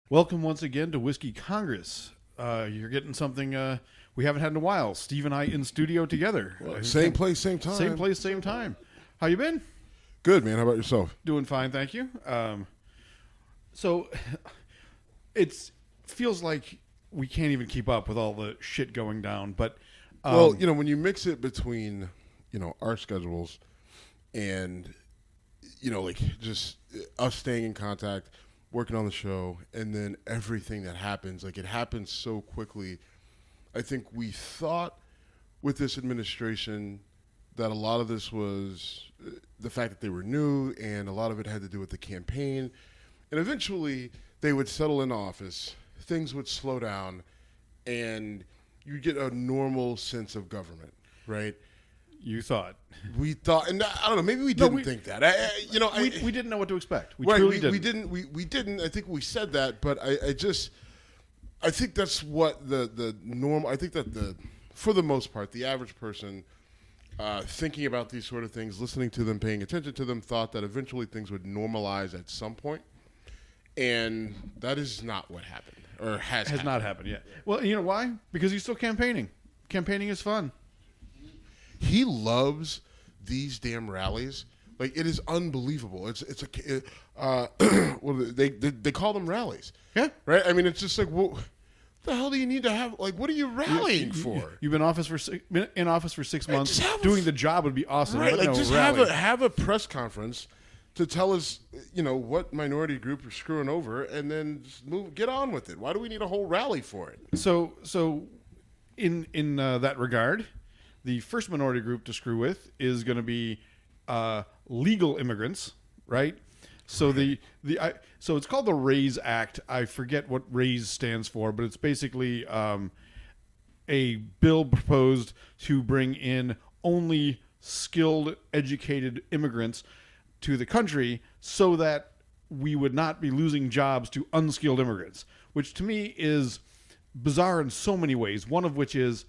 Welcome once again to Whiskey Congress. You're getting something we haven't had in a while. Steve and I in studio together. Same place, same time. Same place, same time. How you been? Good, man. How about yourself? Doing fine, thank you. So it feels like we can't even keep up with all the shit going down. But well, when you mix it between, our schedules and, like just us staying in contact, working on the show, and then everything that happens, like it happens so quickly. I think we thought with this administration that a lot of this was the fact that they were new, and a lot of it had to do with the campaign. And eventually they would settle in office, things would slow down, and you get a normal sense of government, right? You thought. We thought, and I don't know, maybe we didn't think that. We didn't know what to expect. We didn't. We didn't. I think we said that, but I think that's what the normal. I think that for the most part, the average person thinking about these sort of things, listening to them, paying attention to them, thought that eventually things would normalize at some point, and that is not what happened or has not happened yet. Well, you know why? Because he's still campaigning. Campaigning is fun. He loves these damn rallies. Like, it is unbelievable. They call them rallies. Yeah. Right? I mean, it's just like, well, what the hell do you need to have? Like, what are you rallying for? You've been in office for 6 months. Doing the job would be awesome. Right? But like, just rally. have a press conference to tell us, what minority group you're screwing over, and then just get on with it. Why do we need a whole rally for it? So in that regard, the first minority group to screw with is going to be legal immigrants, right? So so it's called the RAISE Act. I forget what RAISE stands for, but it's basically a bill proposed to bring in only skilled, educated immigrants to the country so that we would not be losing jobs to unskilled immigrants, which to me is bizarre in so many ways, one of which is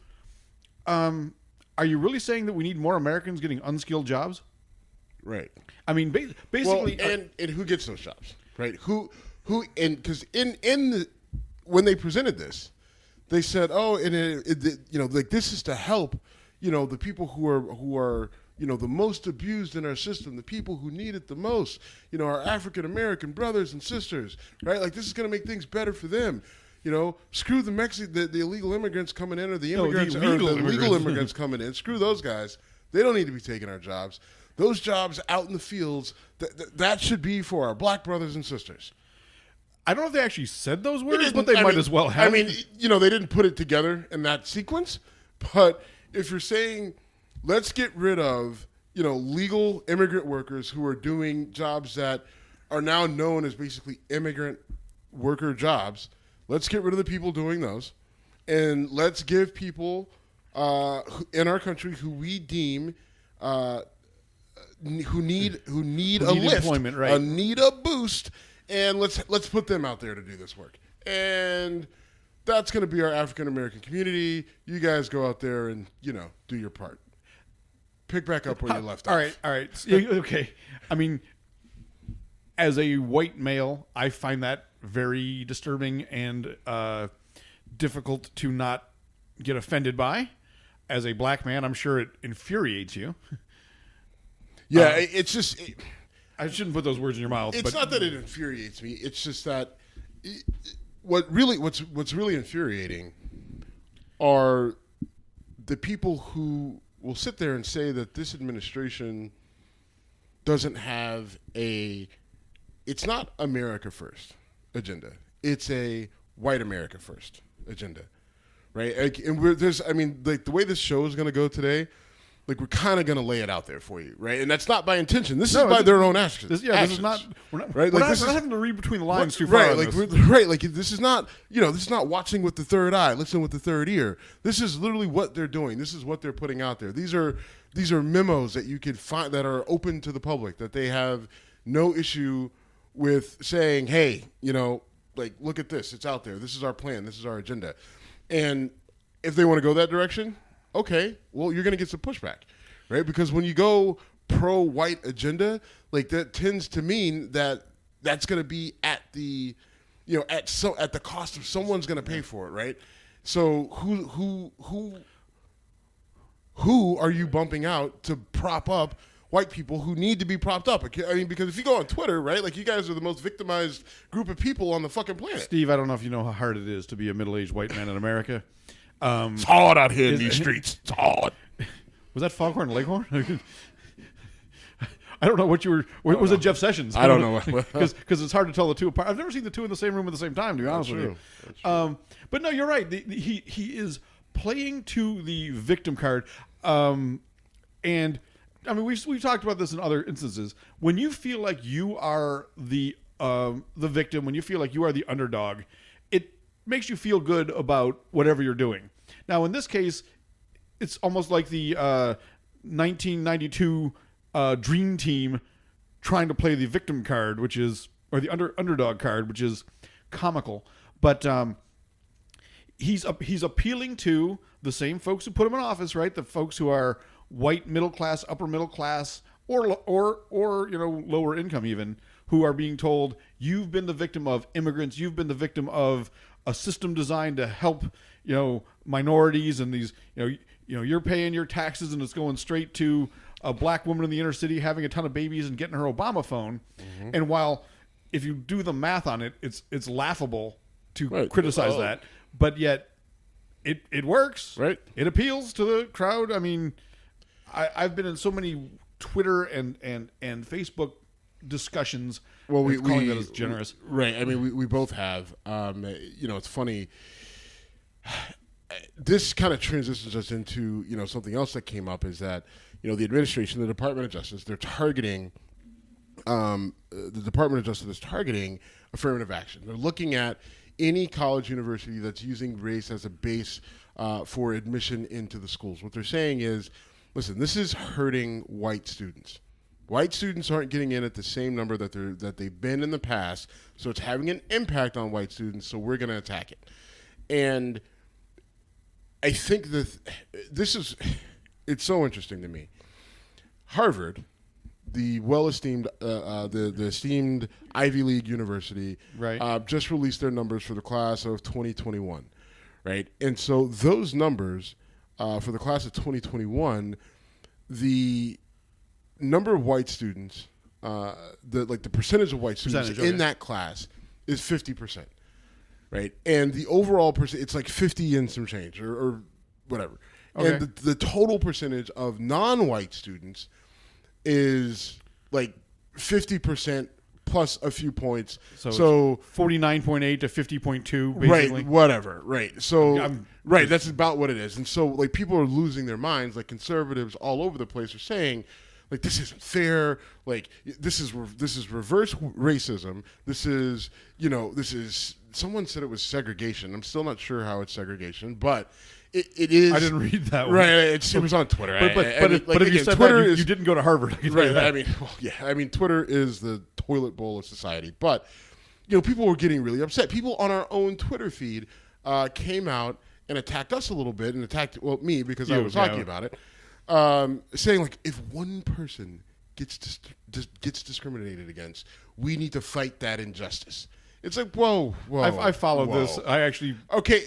are you really saying that we need more Americans getting unskilled jobs? Right. I mean, basically, well, and who gets those jobs, right? Who, and because when they presented this, they said, like this is to help, the people who are the most abused in our system, the people who need it the most, our African American brothers and sisters, right? Like, this is going to make things better for them. Screw the illegal immigrants coming in, or the legal immigrants coming in. Screw those guys. They don't need to be taking our jobs. Those jobs out in the fields, that should be for our black brothers and sisters. I don't know if they actually said those words, but they might as well have. I mean, they didn't put it together in that sequence. But if you're saying, let's get rid of, legal immigrant workers who are doing jobs that are now known as basically immigrant worker jobs, let's get rid of the people doing those, and let's give people in our country who we deem who need a lift, employment, right? Need a boost, and let's put them out there to do this work. And that's going to be our African American community. You guys go out there and do your part. Pick back up where you left off. All right. Okay. I mean, as a white male, I find that very disturbing and difficult to not get offended by. As a black man, I'm sure it infuriates you. Yeah, it's just... I shouldn't put those words in your mouth. It's not that it infuriates me. It's just that what's really infuriating are the people who will sit there and say that this administration doesn't have it's not America first agenda. It's a white America first agenda, right? And the way this show is going to go today, like, we're kind of going to lay it out there for you, right? And that's not by intention. This is by their own actions. This is not. We're not, right? We're not having to read between the lines too far. Right, like this is not. This is not watching with the third eye, listening with the third ear. This is literally what they're doing. This is what they're putting out there. These are memos that you could find that are open to the public, that they have no issue with saying, hey, like, look at this. It's out there. This is our plan. This is our agenda. And if they want to go that direction, okay, well, you're going to get some pushback, right? Because when you go pro-white agenda, like, that tends to mean that that's going to be at the at the cost of someone's going to pay for it, right? So who are you bumping out to prop up white people who need to be propped up? I mean, because if you go on Twitter, right, like you guys are the most victimized group of people on the fucking planet. Steve, I don't know if you know how hard it is to be a middle-aged white man in America. It's hard out here in these streets. It's hard. Was that Foghorn Leghorn? I don't know what you were. Was it Jeff Sessions? I don't know. Because it's hard to tell the two apart. I've never seen the two in the same room at the same time, to be honest with you. But no, you're right. He is playing to the victim card. And I mean, we've talked about this in other instances. When you feel like you are the victim, when you feel like you are the underdog, it makes you feel good about whatever you're doing. Now, in this case, it's almost like the 1992 Dream Team trying to play the victim card, or the underdog card, which is comical. But he's appealing to the same folks who put him in office, right? The folks who are white, middle class, upper middle class, or lower income even, who are being told, you've been the victim of immigrants, you've been the victim of a system designed to help minorities, and these you're paying your taxes and it's going straight to a black woman in the inner city having a ton of babies and getting her Obama phone. Mm-hmm. And while if you do the math on it, it's laughable to criticize that, but yet it works. Right. It appeals to the crowd. I mean, I've been in so many Twitter and Facebook discussions. Well, calling that as generous. Right. I mean, we both have. It's funny. This kind of transitions us into something else that came up is that the administration, the Department of Justice, they're targeting. The Department of Justice is targeting affirmative action. They're looking at any college university that's using race as a base for admission into the schools. What they're saying is, listen, this is hurting white students. White students aren't getting in at the same number that they've been in the past, so it's having an impact on white students, so we're going to attack it. And I think that it's so interesting to me. Harvard, the well-esteemed, the esteemed Ivy League university, right, just released their numbers for the class of 2021, right? And so those numbers for the class of 2021, the number of white students, the percentage of white students in that class is 50%, right? And the overall it's like 50 and some change or whatever. Okay. And the total percentage of non-white students is like 50% plus a few points. So 49.8 to 50.2, basically. Right, whatever. Right. So that's about what it is. And so like people are losing their minds. Like conservatives all over the place are saying, like, this isn't fair. Like, this is reverse racism. This is someone said it was segregation. I'm still not sure how it's segregation, but it is. I didn't read that one. Right. It was on Twitter. But if you said Twitter that, you didn't go to Harvard. Right. I mean, Twitter is the toilet bowl of society. But, people were getting really upset. People on our own Twitter feed came out and attacked us a little bit and attacked, me because I was talking about it. Saying like, if one person gets discriminated against, we need to fight that injustice. It's like, whoa. I followed this. I actually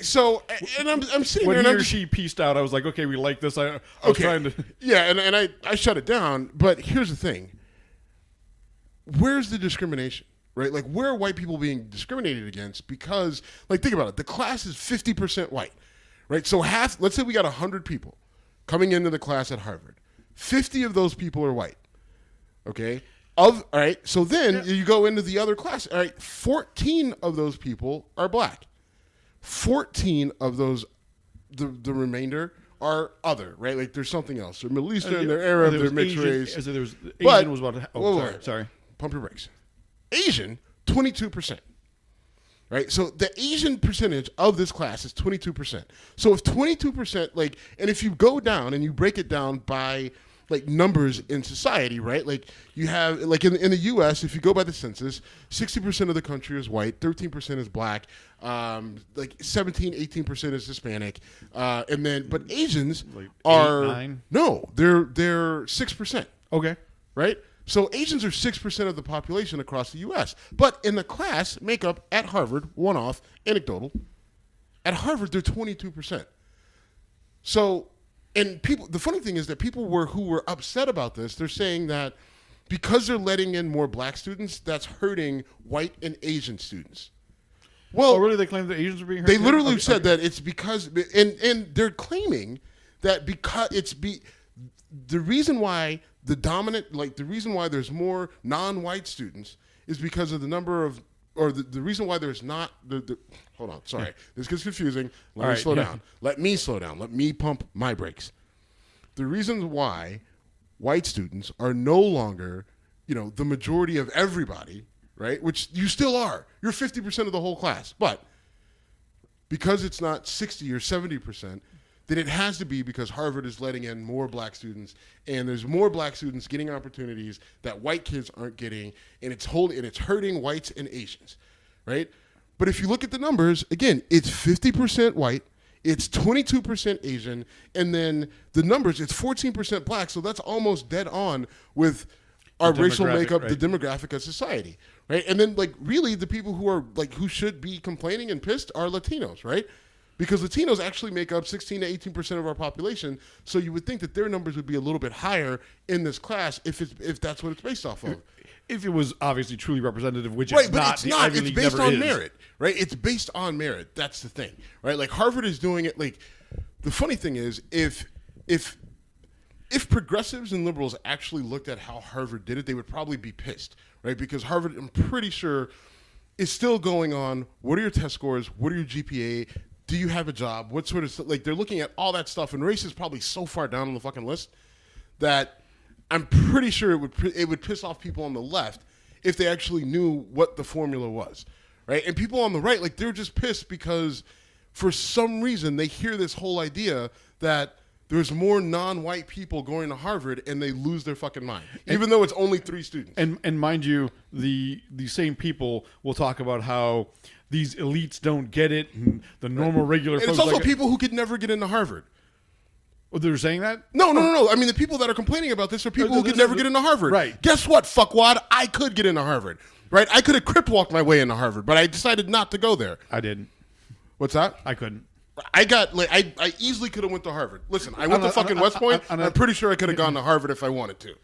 So and I'm sitting when there. When she pieced out, I was like, okay, we like this. I was trying to. Yeah, and I shut it down. But here's the thing. Where's the discrimination? Right? Like, where are white people being discriminated against? Because, like, think about it. The class is 50% white. Right? So let's say we got 100 people coming into the class at Harvard. 50 of those people are white. Okay? All right, so then you go into the other class. All right, 14 of those people are black. 14 of those, the remainder are other, right? Like there's something else. They're Middle Eastern, they're Arab, they're mixed race. Asian was about sorry. Pump your brakes. Asian, 22%. Right? So the Asian percentage of this class is 22%. So if 22%, and if you go down and you break it down by, numbers in society, right? Like, you have, in the U.S., if you go by the census, 60% of the country is white, 13% is black, 17, 18% is Hispanic, but Asians are... 8, 9? No, they're 6%. Okay. Right? So Asians are 6% of the population across the U.S. But in the class makeup at Harvard, one-off, anecdotal, at Harvard, they're 22%. So, and people, the funny thing is that people who were upset about this, they're saying that because they're letting in more black students, that's hurting white and Asian students. Well, really? They claim that Asians are being hurt? They literally said that it's because, and they're claiming that because the reason why the reason why there's more non-white students is because of the number of, or the reason why there's not, hold on, sorry. This gets confusing. Let me slow down. Let me slow down. Let me pump my brakes. The reason why white students are no longer, the majority of everybody, right? Which you still are. You're 50% of the whole class. But because it's not 60 or 70%, then it has to be because Harvard is letting in more black students, and there's more black students getting opportunities that white kids aren't getting, and it's hurting whites and Asians, right? But if you look at the numbers, again, it's 50% white, it's 22% Asian, and then the numbers, it's 14% black, so that's almost dead on with our racial makeup, right? The demographic of society, right? And then, really, the people who should be complaining and pissed are Latinos, right? Because Latinos actually make up 16 to 18% of our population, so you would think that their numbers would be a little bit higher in this class if that's what it's based off of. If it was obviously truly representative, which it's not. It's not. It's based on merit, right? It's based on merit. That's the thing, right? Like Harvard is doing it. Like the funny thing is, if progressives and liberals actually looked at how Harvard did it, they would probably be pissed, right? Because Harvard, I'm pretty sure, is still going on. What are your test scores? What are your GPA? Do you have a job? What sort of they're looking at all that stuff, and race is probably so far down on the fucking list that I'm pretty sure it would piss off people on the left if they actually knew what the formula was, right? And people on the right, they're just pissed because for some reason they hear this whole idea that there's more non-white people going to Harvard and they lose their fucking mind, even though it's only 3 students. And mind you, the same people will talk about how these elites don't get it, and the normal regular folks. And it's also people who could never get into Harvard. Oh, they're saying that? No. I mean, the people that are complaining about this are people who could never get into Harvard. Right. Guess what, fuckwad? I could get into Harvard. Right? I could have crip walked my way into Harvard, but I decided not to go there. I didn't. What's that? I couldn't. I easily could have went to Harvard. Listen, I went to fucking West Point. I'm pretty sure I could have gone to Harvard if I wanted to.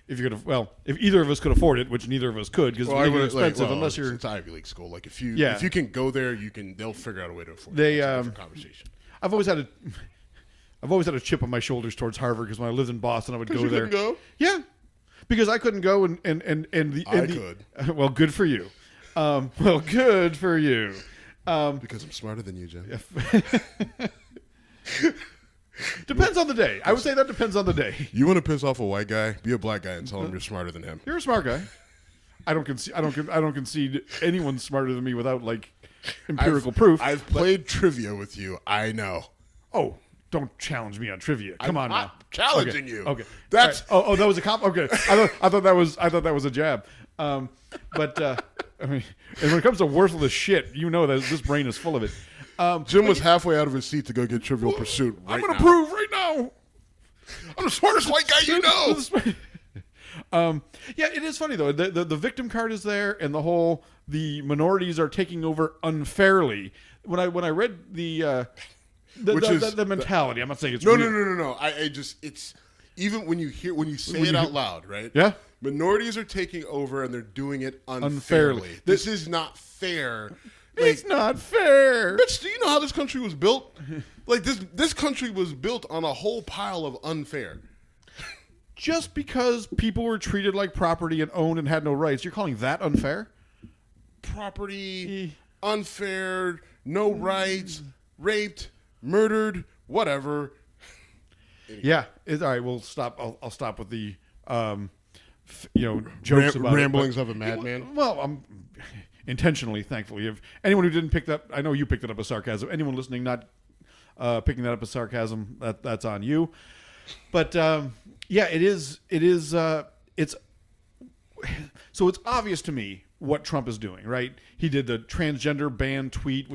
If you could have, if either of us could afford it, which neither of us could, because it's expensive unless you're. It's Ivy League school. If you can go there, they'll figure out a way to afford it. That's a different conversation. I've always had a chip on my shoulders towards Harvard because when I lived in Boston, I would go there. Couldn't go? Yeah, because I couldn't go and I could. Well, good for you. Good for you. Because I'm smarter than you, Jim. Depends on the day. I would say that depends on the day. You want to piss off a white guy? Be a black guy and tell him you're smarter than him. You're a smart guy. I don't concede anyone's smarter than me without empirical proof. I've played trivia with you. I know. Oh, don't challenge me on trivia. Come on now. I'm challenging you. Okay. That's that was a comp. Okay. I thought that was a jab. But I mean, and when it comes to worthless shit, you know that this brain is full of it. Jim was halfway out of his seat to go get Trivial Pursuit. I'm going to prove right now. I'm the smartest white guy you know. Yeah, it is funny though. The victim card is there, and the minorities are taking over unfairly. When I read the mentality, I'm not saying it's no. It's even when you say it out loud, right? Yeah. Minorities are taking over, and they're doing it unfairly. This is not fair. It's not fair. Bitch, do you know how this country was built? This country was built on a whole pile of unfair. Just because people were treated like property and owned and had no rights, you're calling that unfair? Property, unfair, no rights, raped, murdered, whatever. Yeah. All right, we'll stop. I'll stop with the jokes about ramblings of a madman. Well, I'm intentionally, thankfully. If anyone who didn't pick that, I know you picked it up as sarcasm. Anyone listening not picking that up as sarcasm, that's on you. But yeah, it is. It's so it's obvious to me what Trump is doing. Right? He did the transgender ban tweet,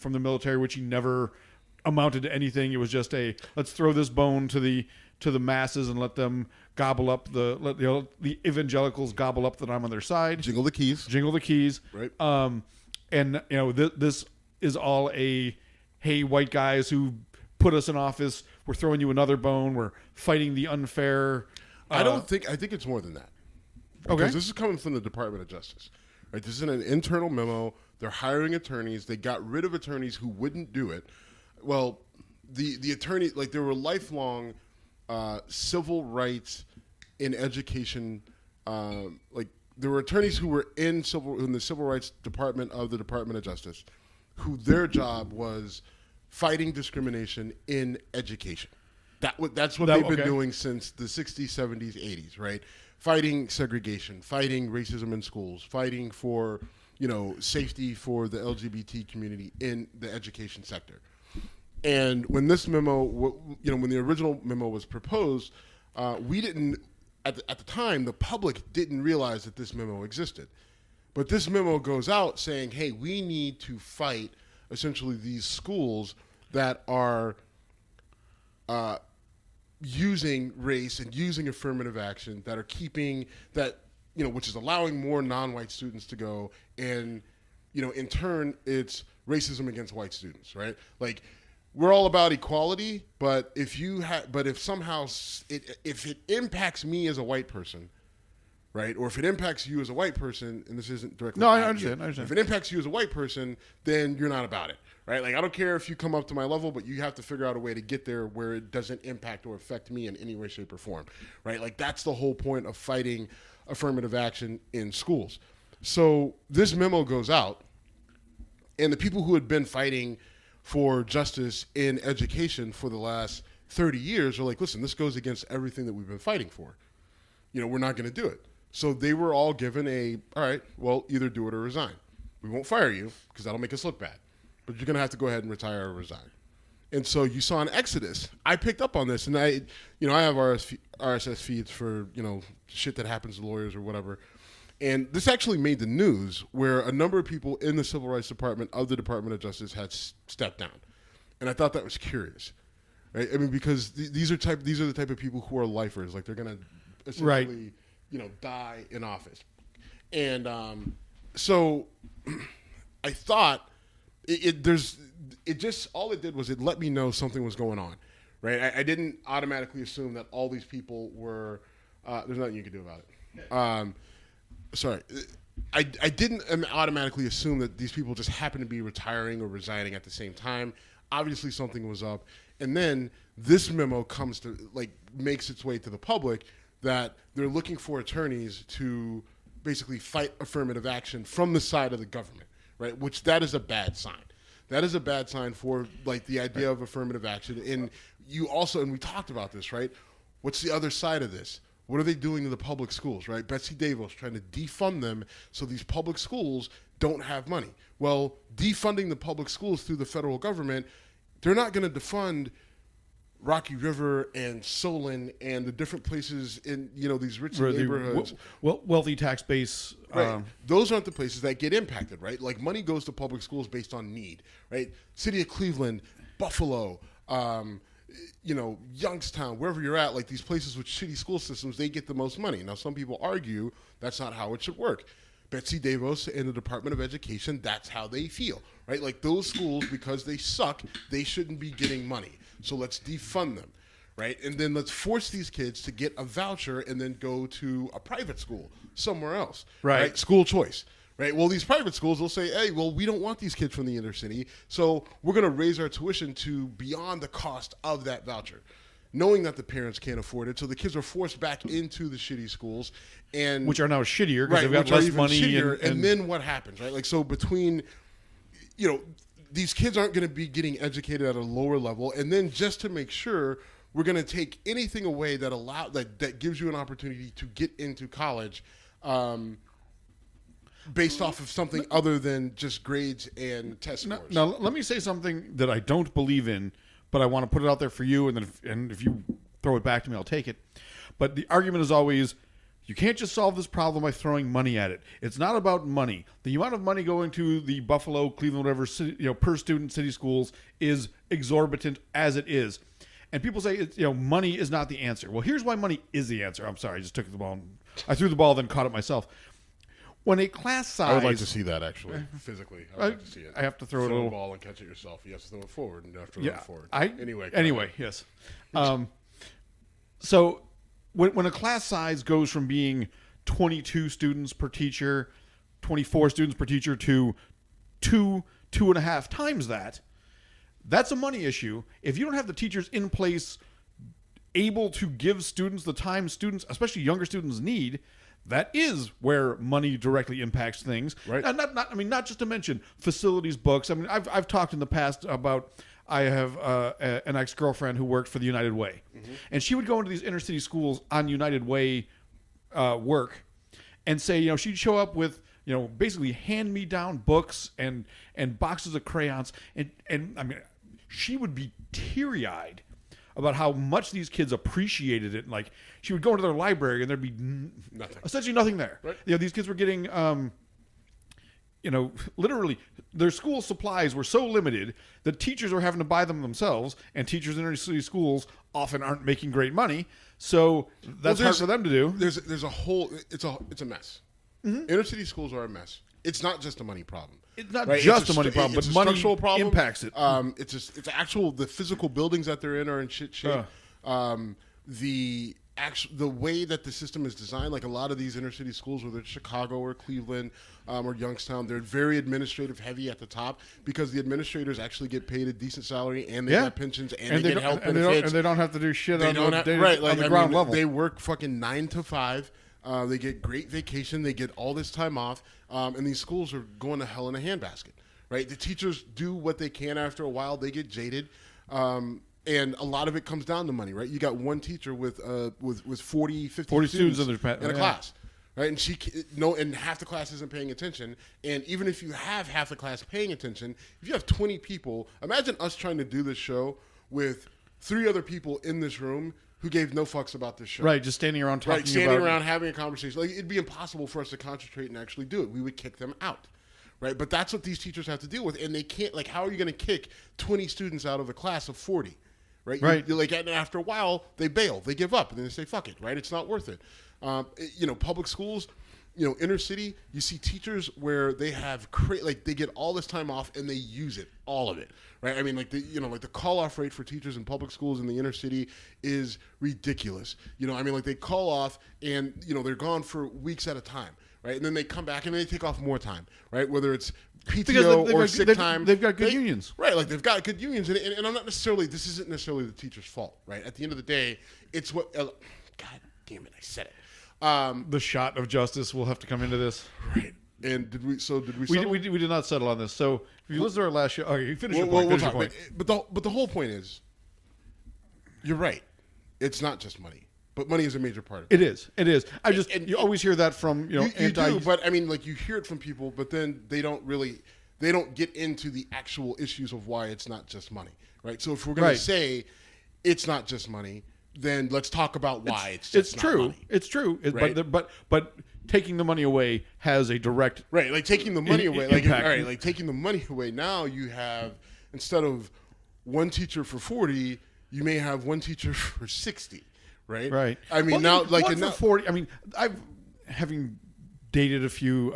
from the military, which he never amounted to anything. It was just let's throw this bone to the masses and let them gobble up the evangelicals gobble up that I'm on their side. Jingle the keys. Right. And this is all hey, white guys who put us in office, we're throwing you another bone. We're fighting the unfair. I think it's more than that. Because this is coming from the Department of Justice. Right? This is an internal memo. They're hiring attorneys. They got rid of attorneys who wouldn't do it. Well, the attorney, like, there were lifelong civil rights in education. Like, there were attorneys who were in the civil rights department of the Department of Justice, who their job was fighting discrimination in education. That's what they've been doing since the 60s, 70s, 80s, right? Fighting segregation, fighting racism in schools, fighting for, safety for the LGBT community in the education sector. And when this memo, when the original memo was proposed, we didn't, at the time, the public didn't realize that this memo existed. But this memo goes out saying, hey, we need to fight essentially these schools that are using race and using affirmative action, that are keeping that, which is allowing more non-white students to go, and, in turn, it's racism against white students, right? Like, we're all about equality, but if somehow if it impacts me as a white person, right, or if it impacts you as a white person, and this isn't directly, I understand. If it impacts you as a white person, then you're not about it, right? Like, I don't care if you come up to my level, but you have to figure out a way to get there where it doesn't impact or affect me in any way, shape, or form, right? Like, that's the whole point of fighting affirmative action in schools. So this memo goes out, and the people who had been fighting for justice in education for the last 30 years are like, listen, this goes against everything that we've been fighting for. We're not going to do it. So they were all given all right, well, either do it or resign. We won't fire you because that'll make us look bad, but you're going to have to go ahead and retire or resign. And so you saw an exodus. I picked up on this, and I have RSS feeds for, shit that happens to lawyers or whatever. And this actually made the news, where a number of people in the Civil Rights Department of the Department of Justice had stepped down. And I thought that was curious, right? I mean, because these are the type of people who are lifers. Like, they're going to essentially, die in office. And so I thought all it did was it let me know something was going on, right? I didn't automatically assume that all these people were, there's nothing you can do about it. Sorry, I didn't automatically assume that these people just happened to be retiring or resigning at the same time. Obviously, something was up. And then this memo makes its way to the public that they're looking for attorneys to basically fight affirmative action from the side of the government, right? Which that is a bad sign. That is a bad sign for, like, the idea of affirmative action. And we talked about this, right? What's the other side of this? What are they doing to the public schools, right? Betsy DeVos trying to defund them so these public schools don't have money. Well, defunding the public schools through the federal government, they're not going to defund Rocky River and Solon and the different places in, these rich neighborhoods. Wealthy tax base. Right. Those aren't the places that get impacted, right? Like, money goes to public schools based on need, right? City of Cleveland, Buffalo, Youngstown, wherever you're at, like, these places with shitty school systems, they get the most money. Now, some people argue that's not how it should work. Betsy DeVos and the Department of Education, that's how they feel, right? Like, those schools, because they suck, they shouldn't be getting money. So let's defund them, right? And then let's force these kids to get a voucher and then go to a private school somewhere else, right? School choice. Right. Well, these private schools will say, hey, well, we don't want these kids from the inner city, so we're going to raise our tuition to beyond the cost of that voucher, knowing that the parents can't afford it. So the kids are forced back into the shitty schools, and which are now shittier because they've got less money. And then what happens, right? Like, so between, these kids aren't going to be getting educated at a lower level, and then just to make sure, we're going to take anything away that gives you an opportunity to get into college. Based off of something other than just grades and test scores. Now, let me say something that I don't believe in, but I want to put it out there for you, and then if you throw it back to me, I'll take it. But the argument is always, You can't just solve this problem by throwing money at it. It's not about money. The amount of money going to the Buffalo, Cleveland, whatever, city, per student city schools is exorbitant as it is. And people say, money is not the answer. Well, here's why money is the answer. I'm sorry, I just took the ball. I threw the ball, then caught it myself. When a class size... I would like to see that, actually, physically. I would like to see it. I have to throw it a little... the ball and catch it yourself. You have to throw it forward and you have to throw it forward. Anyway, yes. So when a class size goes from being 22 students per teacher, 24 students per teacher to 2.5 times that, that's a money issue. If you don't have the teachers in place able to give students the time students, especially younger students, need, that is where money directly impacts things. Right. And not just to mention facilities, books. I mean, I've talked in the past about, I have an ex-girlfriend who worked for the United Way. Mm-hmm. And she would go into these inner city schools on United Way work and say, she'd show up with, basically hand-me-down books and boxes of crayons. And I mean, she would be teary-eyed about how much these kids appreciated it. And like, she would go into their library and there'd be essentially nothing there. Right. These kids were getting, literally their school supplies were so limited that teachers were having to buy them themselves, and teachers in inner city schools often aren't making great money. So that's hard for them to do. There's a whole, it's a mess. Mm-hmm. Inner city schools are a mess. It's not just a money problem. It's not just a money problem, but money impacts it. It's actual, the physical buildings that they're in are in shit shape. The way that the system is designed, like a lot of these inner city schools, whether it's Chicago or Cleveland or Youngstown, they're very administrative heavy at the top because the administrators actually get paid a decent salary and they get pensions and they get health benefits. And they don't have to do shit on the ground level. They work fucking 9 to 5. They get great vacation. They get all this time off. And these schools are going to hell in a handbasket, right? The teachers do what they can. After a while, they get jaded. And a lot of it comes down to money, right? You got one teacher with 40 students in a class, right? And and half the class isn't paying attention. And even if you have half the class paying attention, if you have 20 people, imagine us trying to do this show with 3 other people in this room who gave no fucks about this show. Right, just standing around talking around having a conversation. Like, it'd be impossible for us to concentrate and actually do it. We would kick them out. Right, but that's what these teachers have to deal with, and they can't. Like, how are you going to kick 20 students out of a class of 40? Right. And after a while, they bail, they give up, and then they say, "Fuck it." Right, it's not worth it. Public schools, inner city, you see teachers where they have they get all this time off and they use it, all of it. Right. I mean, the call off rate for teachers in public schools in the inner city is ridiculous. They call off and they're gone for weeks at a time. Right, and then they come back and they take off more time. Right, whether it's PTO or sick time. They've got good unions. Right, like they've got good unions. And I'm not necessarily, this isn't necessarily the teacher's fault, right? At the end of the day, it's what, God damn it, I said it. The shot of justice will have to come into this. Right. And did we settle? We did not settle on this. So if you listen to our last show, okay, you finish your point. But the whole point is, you're right. It's not just money. But money is a major part of it. It is. You always hear that from, you do, but I mean, like, you hear it from people, but then they don't get into the actual issues of why it's not just money, right? So if we're going to say it's not just money, then let's talk about why it's just not money. It's true. Right? But taking the money away has a direct like taking the money away. Like taking the money away. Now you have, instead of one teacher for 40, you may have one teacher for 60. Right. I mean, now, like, in 40. I mean, having dated a few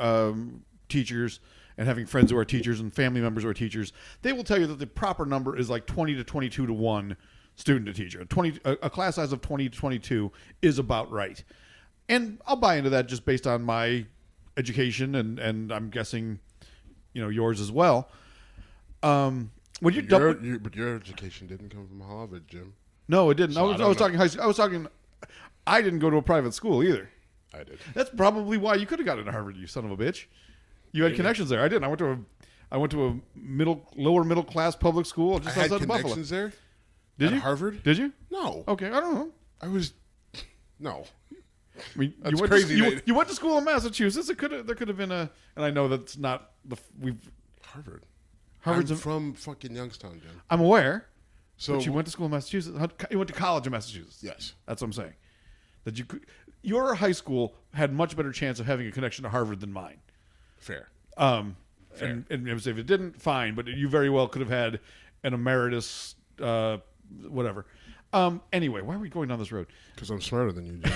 teachers and having friends who are teachers and family members who are teachers, they will tell you that the proper number is like 20 to 22 to 1 student to teacher. A class size of 20 to 22 is about right, and I'll buy into that just based on my education and I'm guessing, yours as well. But your education didn't come from Harvard, Jim. No, it didn't. So I was talking high school. I didn't go to a private school either. I did. That's probably why you could have got into Harvard, you son of a bitch. You had connections there. I didn't. I went to a lower middle class public school just outside of Buffalo. I had connections there. Did you? Harvard? Did you? No. Okay, I don't know. No. I mean, that's crazy. You went to school in Massachusetts. There could have been and I know that's not Harvard. Harvard's I'm from fucking Youngstown, Jim. I'm aware. So but you went to school in Massachusetts. You went to college in Massachusetts. Yes, that's what I'm saying. That you could. your high school had much better chance of having a connection to Harvard than mine. Fair. And if it didn't, fine, but you very well could have had an emeritus, whatever. Anyway, why are we going down this road? Because I'm smarter than you, Jim.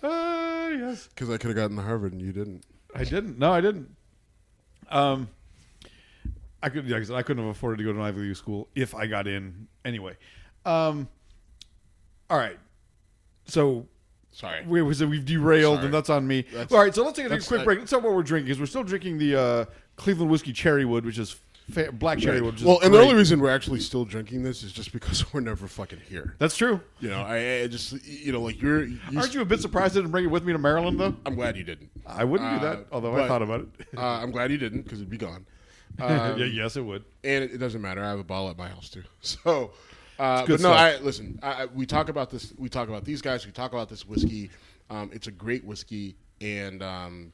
Yes. Because I could have gotten to Harvard and you didn't. I didn't. No, I didn't. I could. Like I said, I couldn't have afforded to go to an Ivy League school if I got in anyway. All right. So. Sorry. We've derailed, and that's on me. All right, so let's take a quick break. Let's talk about what we're drinking, because we're still drinking the Cleveland Whiskey Cherrywood, which is black cherrywood. Which is and the only reason we're actually still drinking this is just because we're never fucking here. That's true. You know, I just, like Aren't you a bit surprised I didn't bring it with me to Maryland, though? I'm glad you didn't. I wouldn't do that, although I thought about it. I'm glad you didn't, because it'd be gone. Yes, it would. And it doesn't matter. I have a bottle at my house too. So, but no, listen. We talk about this. We talk about these guys. We talk about this whiskey. It's a great whiskey, and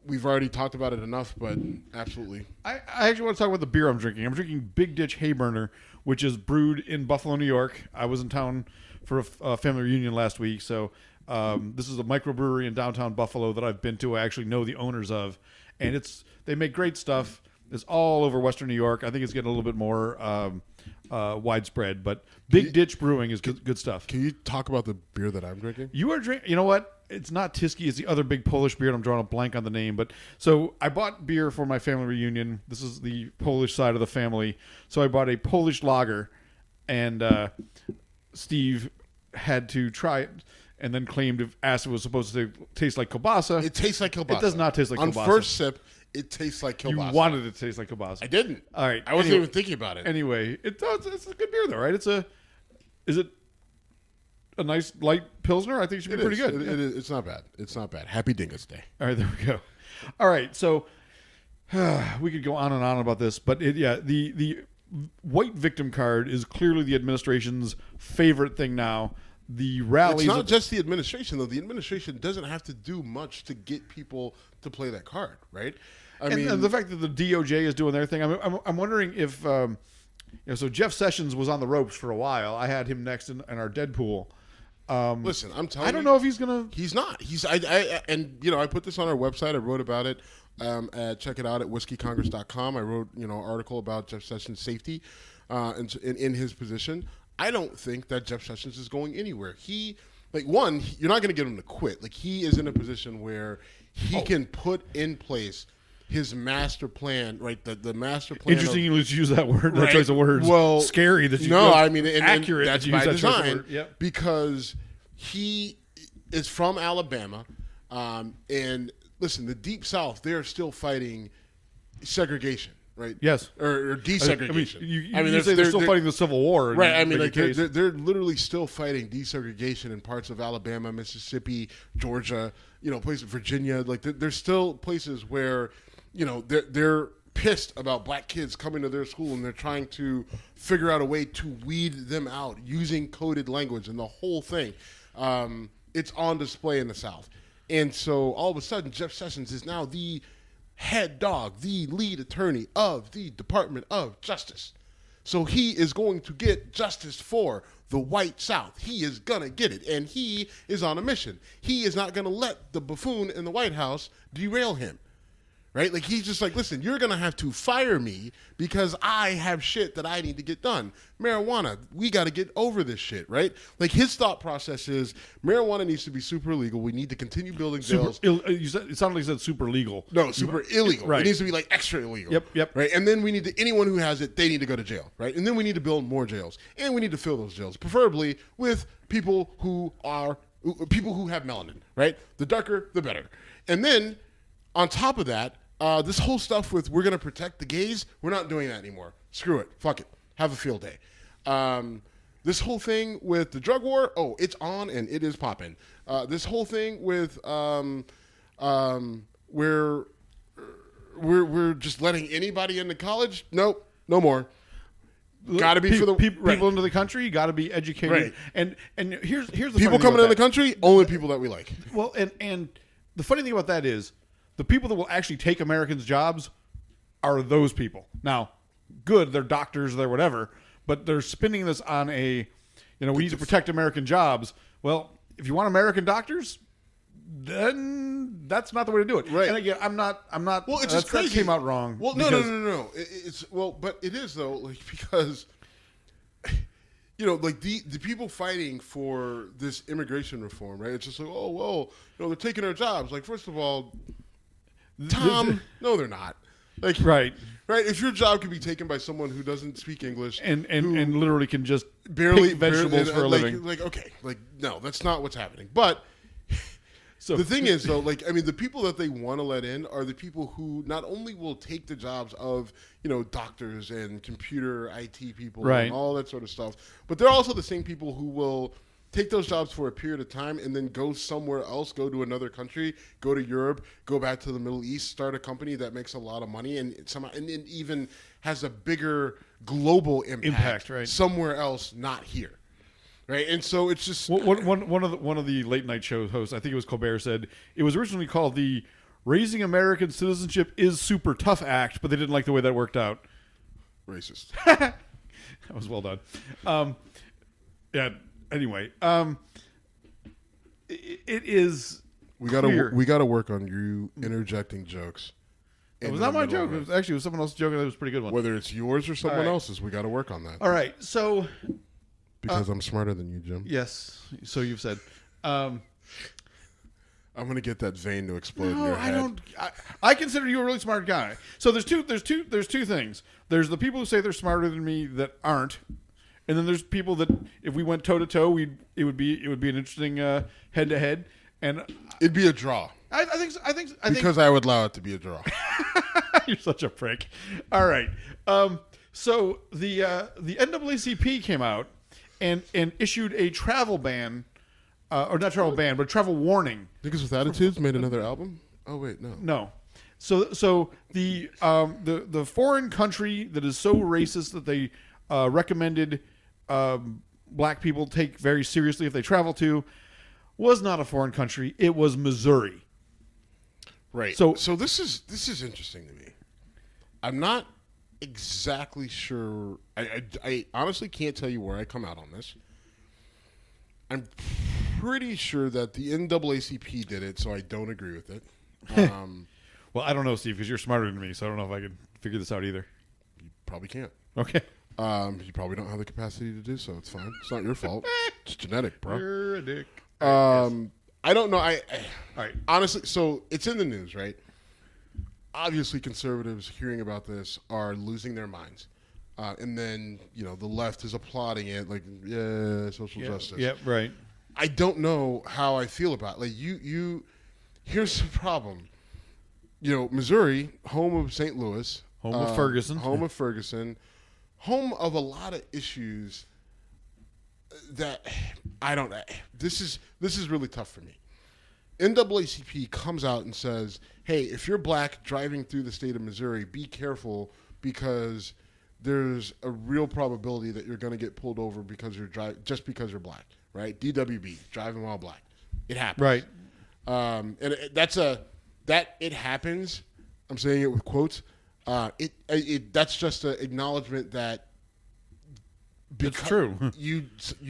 we've already talked about it enough. But absolutely, I actually want to talk about the beer I'm drinking. I'm drinking Big Ditch Hayburner, which is brewed in Buffalo, New York. I was in town for a family reunion last week, so this is a microbrewery in downtown Buffalo that I've been to. I actually know the owners of, and they make great stuff. It's all over Western New York. I think it's getting a little bit more widespread, but Big Ditch Brewing is good stuff. Can you talk about the beer that I'm drinking? You are drinking. You know what? It's not Tyskie. It's the other big Polish beer. I'm drawing a blank on the name, but so I bought beer for my family reunion. This is the Polish side of the family, so I bought a Polish lager, and Steve had to try it. And then asked if it was supposed to taste like kielbasa. It tastes like kielbasa. It does not taste like kielbasa. On first sip, it tastes like kielbasa. You wanted it to taste like kielbasa. I didn't. All right. I wasn't even thinking about it. Anyway, it's a good beer though, right? Is it a nice light pilsner? I think it should be pretty good. It's not bad. It's not bad. Happy Dingus Day. All right, there we go. All right, so we could go on and on about this, but the white victim card is clearly the administration's favorite thing now. The rallies. It's not just the administration, though. The administration doesn't have to do much to get people to play that card, right? I mean, and the fact that the DOJ is doing their thing. I'm wondering if, so Jeff Sessions was on the ropes for a while. I had him next in our Deadpool. Listen, I'm telling you. I don't know if he's gonna. He's not. I put this on our website. I wrote about it. Check it out at whiskeycongress.com. I wrote an article about Jeff Sessions' safety in his position. I don't think that Jeff Sessions is going anywhere. You're not going to get him to quit. Like, he is in a position where he can put in place his master plan, right? The master plan. Interesting you use that word, that choice of words. Well, scary that you accurate. That's by design, yep. Because he is from Alabama, and listen, the Deep South, they are still fighting segregation. Right. Yes. Or desegregation. They're still fighting the Civil War. Right. I mean, they're literally still fighting desegregation in parts of Alabama, Mississippi, Georgia. Places, Virginia. Like, there's still places where, they're pissed about black kids coming to their school, and they're trying to figure out a way to weed them out using coded language and the whole thing. It's on display in the South, and so all of a sudden, Jeff Sessions is now the head dog, the lead attorney of the Department of Justice. So he is going to get justice for the white South. He is going to get it, and he is on a mission. He is not going to let the buffoon in the White House derail him. Right? Like, he's just like, listen, you're going to have to fire me because I have shit that I need to get done. Marijuana, we got to get over this shit, right? Like, his thought process is marijuana needs to be super illegal. We need to continue building jails. It sounded like you said super legal. No, super illegal. Right. It needs to be like extra illegal. Yep. Right? And then we need to, anyone who has it, they need to go to jail, right? And then we need to build more jails. And we need to fill those jails, preferably with people who have melanin, right? The darker, the better. And then, on top of that, this whole stuff with we're going to protect the gays, we're not doing that anymore. Screw it. Fuck it. Have a field day. This whole thing with the drug war, it's on and it is popping. This whole thing with where we're just letting anybody into college, nope, no more. Got to be for the people into the country. Got to be educated. Right. And here's the people coming in the country. Only people that we like. Well, and the funny thing about that is, the people that will actually take Americans' jobs are those people. Now, good, they're doctors, they're whatever, but they're spinning this on a we need to protect American jobs. Well, if you want American doctors, then that's not the way to do it. Right. And again, I'm not. Well, it's just crazy. That came out wrong. Well, no. But it is though, like, because like the people fighting for this immigration reform, right? It's just like, oh well, they're taking our jobs. Like, first of all, Tom, no, they're not. Like, right. If your job can be taken by someone who doesn't speak English and literally can just barely pick vegetables for a living, no, that's not what's happening. But so the thing is, though, the people that they want to let in are the people who not only will take the jobs of doctors and computer IT people and all that sort of stuff, but they're also the same people who will take those jobs for a period of time and then go somewhere else, go to another country, go to Europe, go back to the Middle East, start a company that makes a lot of money and even has a bigger global impact right, somewhere else, not here. Right, and so it's just one of the late night show hosts, I think it was Colbert, said it was originally called the Raising American Citizenship is Super Tough Act, but they didn't like the way that worked out. Racist. That was well done. Yeah. Anyway, it is. We gotta work on you interjecting jokes. It was not my joke. It was someone else's joke. That was a pretty good one. Whether it's yours or someone else's, we got to work on that. All right, so. Because I'm smarter than you, Jim. Yes, so you've said. I'm going to get that vein to explode in your head. I consider you a really smart guy. So there's two things. There's the people who say they're smarter than me that aren't, and then there's people that if we went toe to toe, it would be an interesting head to head, and it'd be a draw. I think so. I think I would allow it to be a draw. You're such a prick. All right. So the NAACP came out and issued a travel ban, or not travel ban, but travel warning. Niggas with Attitudes made another album? Oh wait, no. No. So the foreign country that is so racist that they recommended black people take very seriously if they travel to was not a foreign country. It was Missouri. Right. So this is interesting to me. I'm not exactly sure. I honestly can't tell you where I come out on this. I'm pretty sure that the NAACP did it, so I don't agree with it. Well, I don't know, Steve, because you're smarter than me, so I don't know if I can figure this out either. You probably can't. Okay. You probably don't have the capacity to do so. It's fine. It's not your fault. It's genetic, bro. You're a dick. I don't know. All right. Honestly, so it's in the news, right? Obviously, conservatives hearing about this are losing their minds. And then, the left is applauding it, like, yeah, social justice. Yeah, right. I don't know how I feel about it. Like, here's the problem. Missouri, home of St. Louis. Home of Ferguson. Home of a lot of issues that this is really tough for me. NAACP comes out and says, hey, if you're black driving through the state of Missouri, be careful because there's a real probability that you're going to get pulled over because just because you're black, right? DWB, driving while black. It happens. Right. And it happens. I'm saying it with quotes. That's just an acknowledgement that it's true. you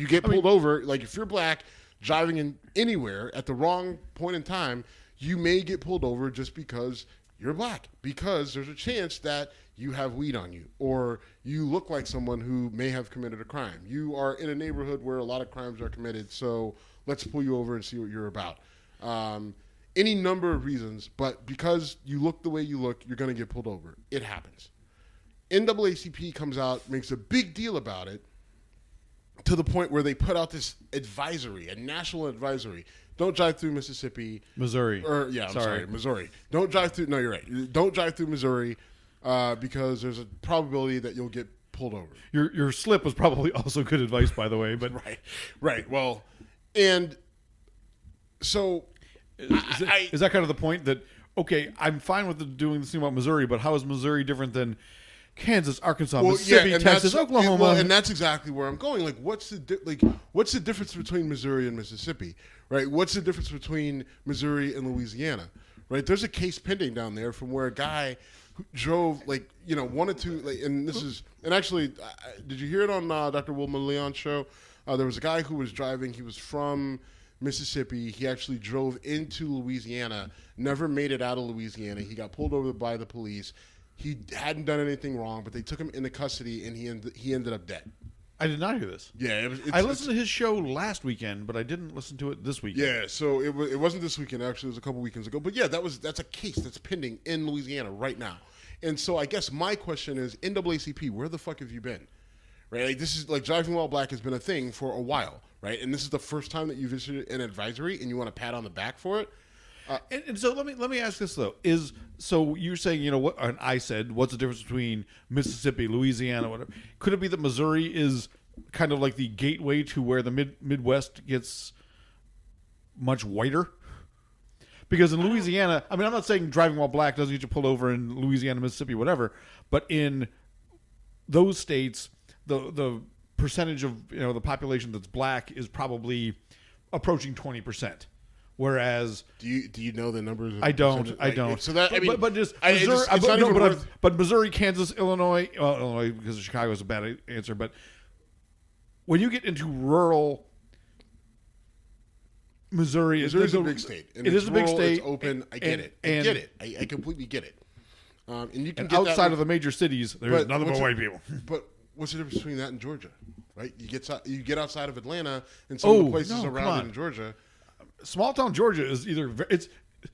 get pulled over. Like if you're black driving in anywhere at the wrong point in time, you may get pulled over just because you're black, because there's a chance that you have weed on you or you look like someone who may have committed a crime. You are in a neighborhood where a lot of crimes are committed, so let's pull you over and see what you're about. Any number of reasons, but because you look the way you look, you're going to get pulled over. It happens. NAACP comes out, makes a big deal about it, to the point where they put out this advisory, a national advisory. Don't drive through Missouri. Missouri. Don't drive through. No, you're right. Don't drive through Missouri because there's a probability that you'll get pulled over. Your slip was probably also good advice, by the way. But right. Well, and so is that kind of the point that okay, I'm fine with doing this thing about Missouri, but how is Missouri different than Kansas, Arkansas, Mississippi, Texas, Oklahoma? And that's exactly where I'm going. Like, what's the difference between Missouri and Mississippi, right? What's the difference between Missouri and Louisiana, right? There's a case pending down there from where a guy who drove, wanted to, and this is, and actually, did you hear it on Dr. Wilma Leon's show? There was a guy who was driving. He was from Mississippi. He actually drove into Louisiana, never made it out of Louisiana. He got pulled over by the police. He hadn't done anything wrong, but they took him into custody, and he ended up dead. I did not hear this. Yeah, I listened to his show last weekend, but I didn't listen to it this weekend. Yeah, so it wasn't this weekend. Actually, it was a couple weekends ago. But yeah, that's a case that's pending in Louisiana right now. And so I guess my question is, NAACP, where the fuck have you been? Right, like this is like driving while black has been a thing for a while, right? And this is the first time that you've issued an advisory, and you want a pat on the back for it. And so let me ask this though: so you're saying, you know what? And I said, what's the difference between Mississippi, Louisiana, whatever? Could it be that Missouri is kind of like the gateway to where the Midwest gets much whiter? Because in Louisiana, I mean, I'm not saying driving while black doesn't get you pulled over in Louisiana, Mississippi, whatever, but in those states, the percentage of the population that's black is probably approaching 20%. Whereas, do you know the numbers? I don't. So that I mean, but just Missouri, but Missouri, Kansas, Illinois, Illinois because Chicago is a bad answer. But when you get into rural Missouri, Missouri's a big state. And it is a big state. It's open. I get it. I completely get it. And you can get outside of the major cities, there's nothing but white people. But what's the difference between that and Georgia? Right? You get outside of Atlanta and some of the places around in Georgia. Small town Georgia is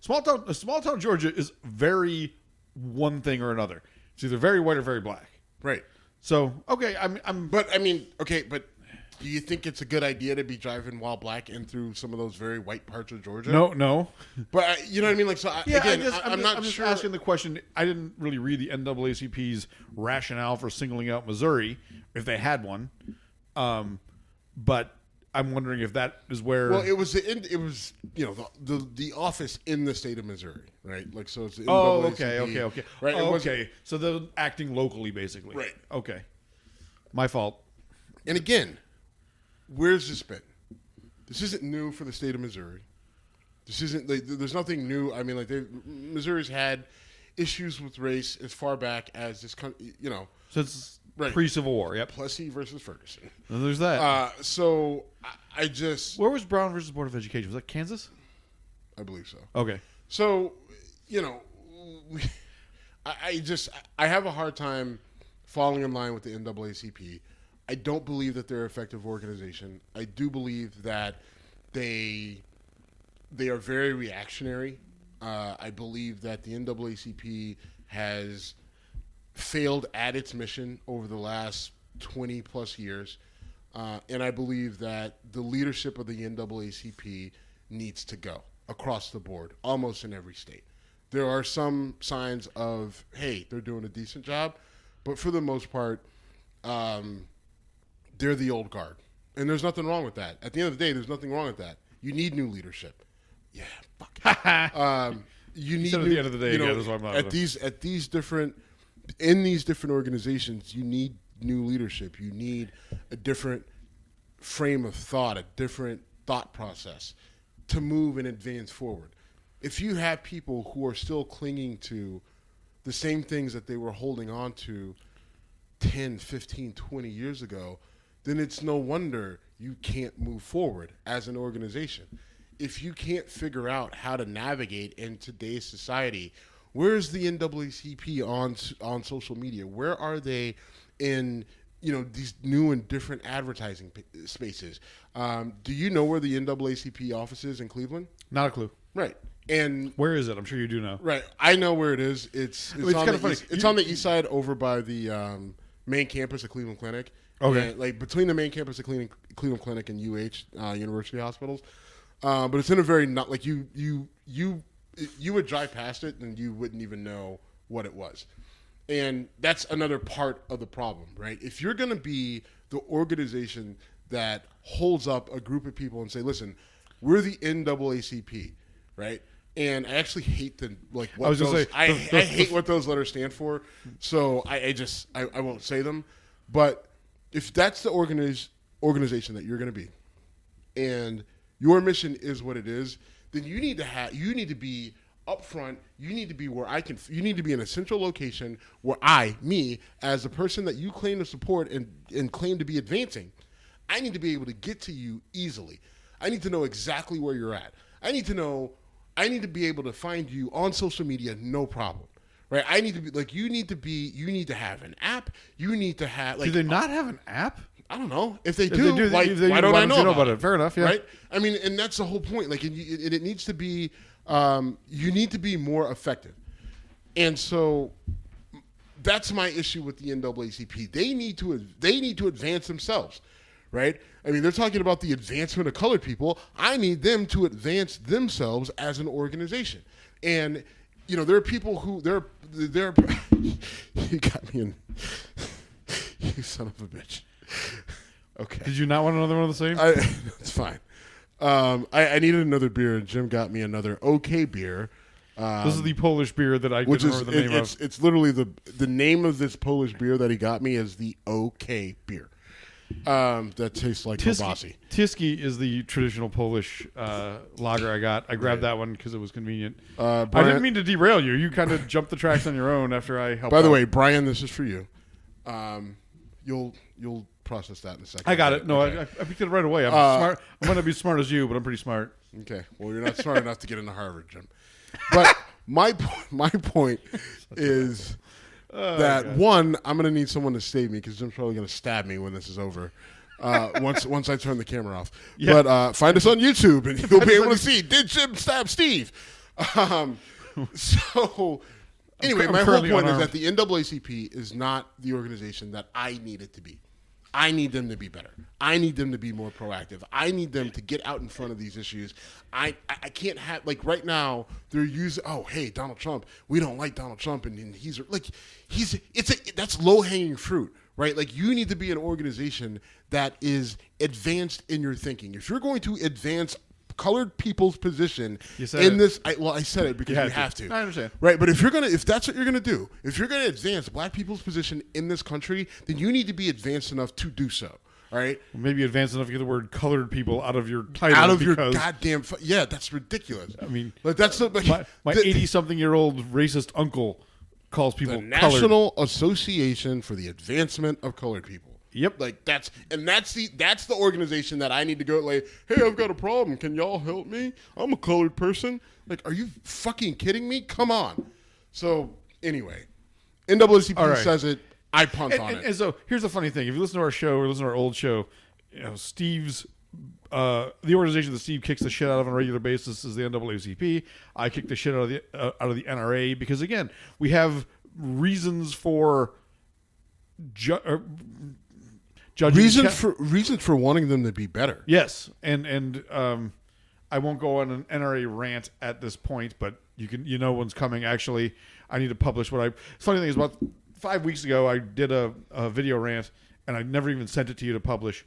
small town Georgia is very one thing or another. It's either very white or very black. Right. So okay, but do you think it's a good idea to be driving while black in through some of those very white parts of Georgia? No. But you know what I mean? Like, so I'm not just sure. Asking the question. I didn't really read the NAACP's rationale for singling out Missouri, if they had one. But I'm wondering if that is where. Well, it was the office in the state of Missouri, right? Like, so it's the NAACP, okay. Right. Okay. So they're acting locally, basically. Right. Okay. My fault. And again, where's this been? This isn't new for the state of Missouri. This isn't. There's nothing new. I mean, Missouri's had issues with race as far back as this country. Since. Right. Pre-Civil War, yep. Plessy versus Ferguson. And there's that. So I just... Where was Brown versus Board of Education? Was that Kansas? I believe so. Okay. So, I have a hard time falling in line with the NAACP. I don't believe that they're an effective organization. I do believe that they are very reactionary. I believe that the NAACP has failed at its mission over the last 20 plus years. And I believe that the leadership of the NAACP needs to go across the board, almost in every state. There are some signs of, hey, they're doing a decent job, but for the most part, they're the old guard. And there's nothing wrong with that. At the end of the day, there's nothing wrong with that. You need new leadership. Yeah, fuck. You need at the end of the day, that's why I'm not in these different organizations, you need new leadership. You need a different frame of thought, a different thought process to move and advance forward. If you have people who are still clinging to the same things that they were holding on to 10, 15, 20 years ago, then it's no wonder you can't move forward as an organization. If you can't figure out how to navigate in today's society, where's the NAACP on social media? Where are they in these new and different advertising spaces? Do you know where the NAACP office is in Cleveland? Not a clue. Right. And where is it? I'm sure you do know. Right. I know where it is. It's on the east side over by the main campus of Cleveland Clinic. Okay. And, between the main campus of Cleveland Clinic and University Hospitals. But it's in a very not like you would drive past it and you wouldn't even know what it was. And that's another part of the problem, right? If you're going to be the organization that holds up a group of people and say, listen, we're the NAACP, right? And I actually hate I hate what those letters stand for. So I won't say them. But if that's the organization that you're going to be and your mission is what it is, then you need to be up front. You need to be you need to be in a central location where me, as the person that you claim to support and claim to be advancing, I need to be able to get to you easily. I need to know exactly where you're at. I need to be able to find you on social media, no problem. Right? I need to be like, you need to have an app. You need to have like. Do they not have an app? I don't know. If they do, why don't I know about it? Fair enough, yeah. Right? I mean, and that's the whole point. Like, it needs to be, you need to be more effective. And so that's my issue with the NAACP. They need to advance themselves, right? I mean, they're talking about the advancement of colored people. I need them to advance themselves as an organization. And, you know, there are people who, they're you got me in, you son of a bitch. Okay. Did you not want another one of the same? It's fine. I needed another beer, and Jim got me another okay beer. This is the Polish beer that I couldn't remember the name of. It's literally the name of this Polish beer that he got me is the OK beer. That tastes like kielbasa. Tiski is the traditional Polish lager I got. I grabbed that one because it was convenient. Brian, I didn't mean to derail you. You kind of jumped the tracks on your own after I helped. By the way, Brian, this is for you. You'll process that in a second. I got it. No, okay. I picked it right away. I'm smart. I'm going to be smart as you, but I'm pretty smart. Okay. Well, you're not smart enough to get into Harvard, Jim. But my point is that one, I'm going to need someone to save me because Jim's probably going to stab me when this is over. Once I turn the camera off. Yeah. But find us on YouTube and you'll be able to see, did Jim stab Steve? So anyway, my whole point is that the NAACP is not the organization that I need it to be. I need them to be better. I need them to be more proactive. I need them to get out in front of these issues. I can't have, like, right now they're using, oh, hey, Donald Trump, we don't like Donald Trump, and that's low-hanging fruit, right? Like, you need to be an organization that is advanced in your thinking. If you're going to advance colored people's position in this, I said it because you have to. I understand. Right, but if that's what you're going to do, if you're going to advance black people's position in this country, then you need to be advanced enough to do so. All right? Maybe advanced enough to get the word colored people out of your title. Out of your goddamn, yeah, that's ridiculous. I mean, like that's my 80-something-year-old racist uncle calls people the National Association for the Advancement of Colored People. Yep. Like that's the organization that I need to go like, hey, I've got a problem. Can y'all help me? I'm a colored person. Like, are you fucking kidding me? Come on. So anyway, NAACP says it. I punt on it. And so here's the funny thing: if you listen to our show or listen to our old show, you know, Steve's the organization that Steve kicks the shit out of on a regular basis is the NAACP. I kick the shit out of the NRA because again, we have reasons for. Reasons for wanting them to be better. Yes, and I won't go on an NRA rant at this point, but you know when's coming. Actually, I need to publish funny thing is about 5 weeks ago I did a video rant and I never even sent it to you to publish.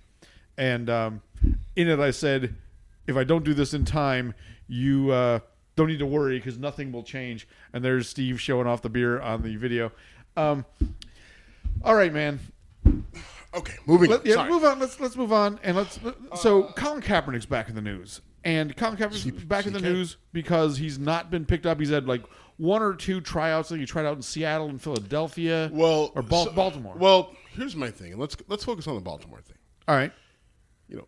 And in it I said, if I don't do this in time, you don't need to worry because nothing will change. And there's Steve showing off the beer on the video. All right, man. Okay, moving on. Yeah, move on. Let's move on. And so Colin Kaepernick's back in the news. And Colin Kaepernick's back in the news because he's not been picked up. He's had like one or two tryouts. Like he tried out in Seattle and Philadelphia. Or Baltimore. Well, here's my thing. And let's focus on the Baltimore thing. All right. You know,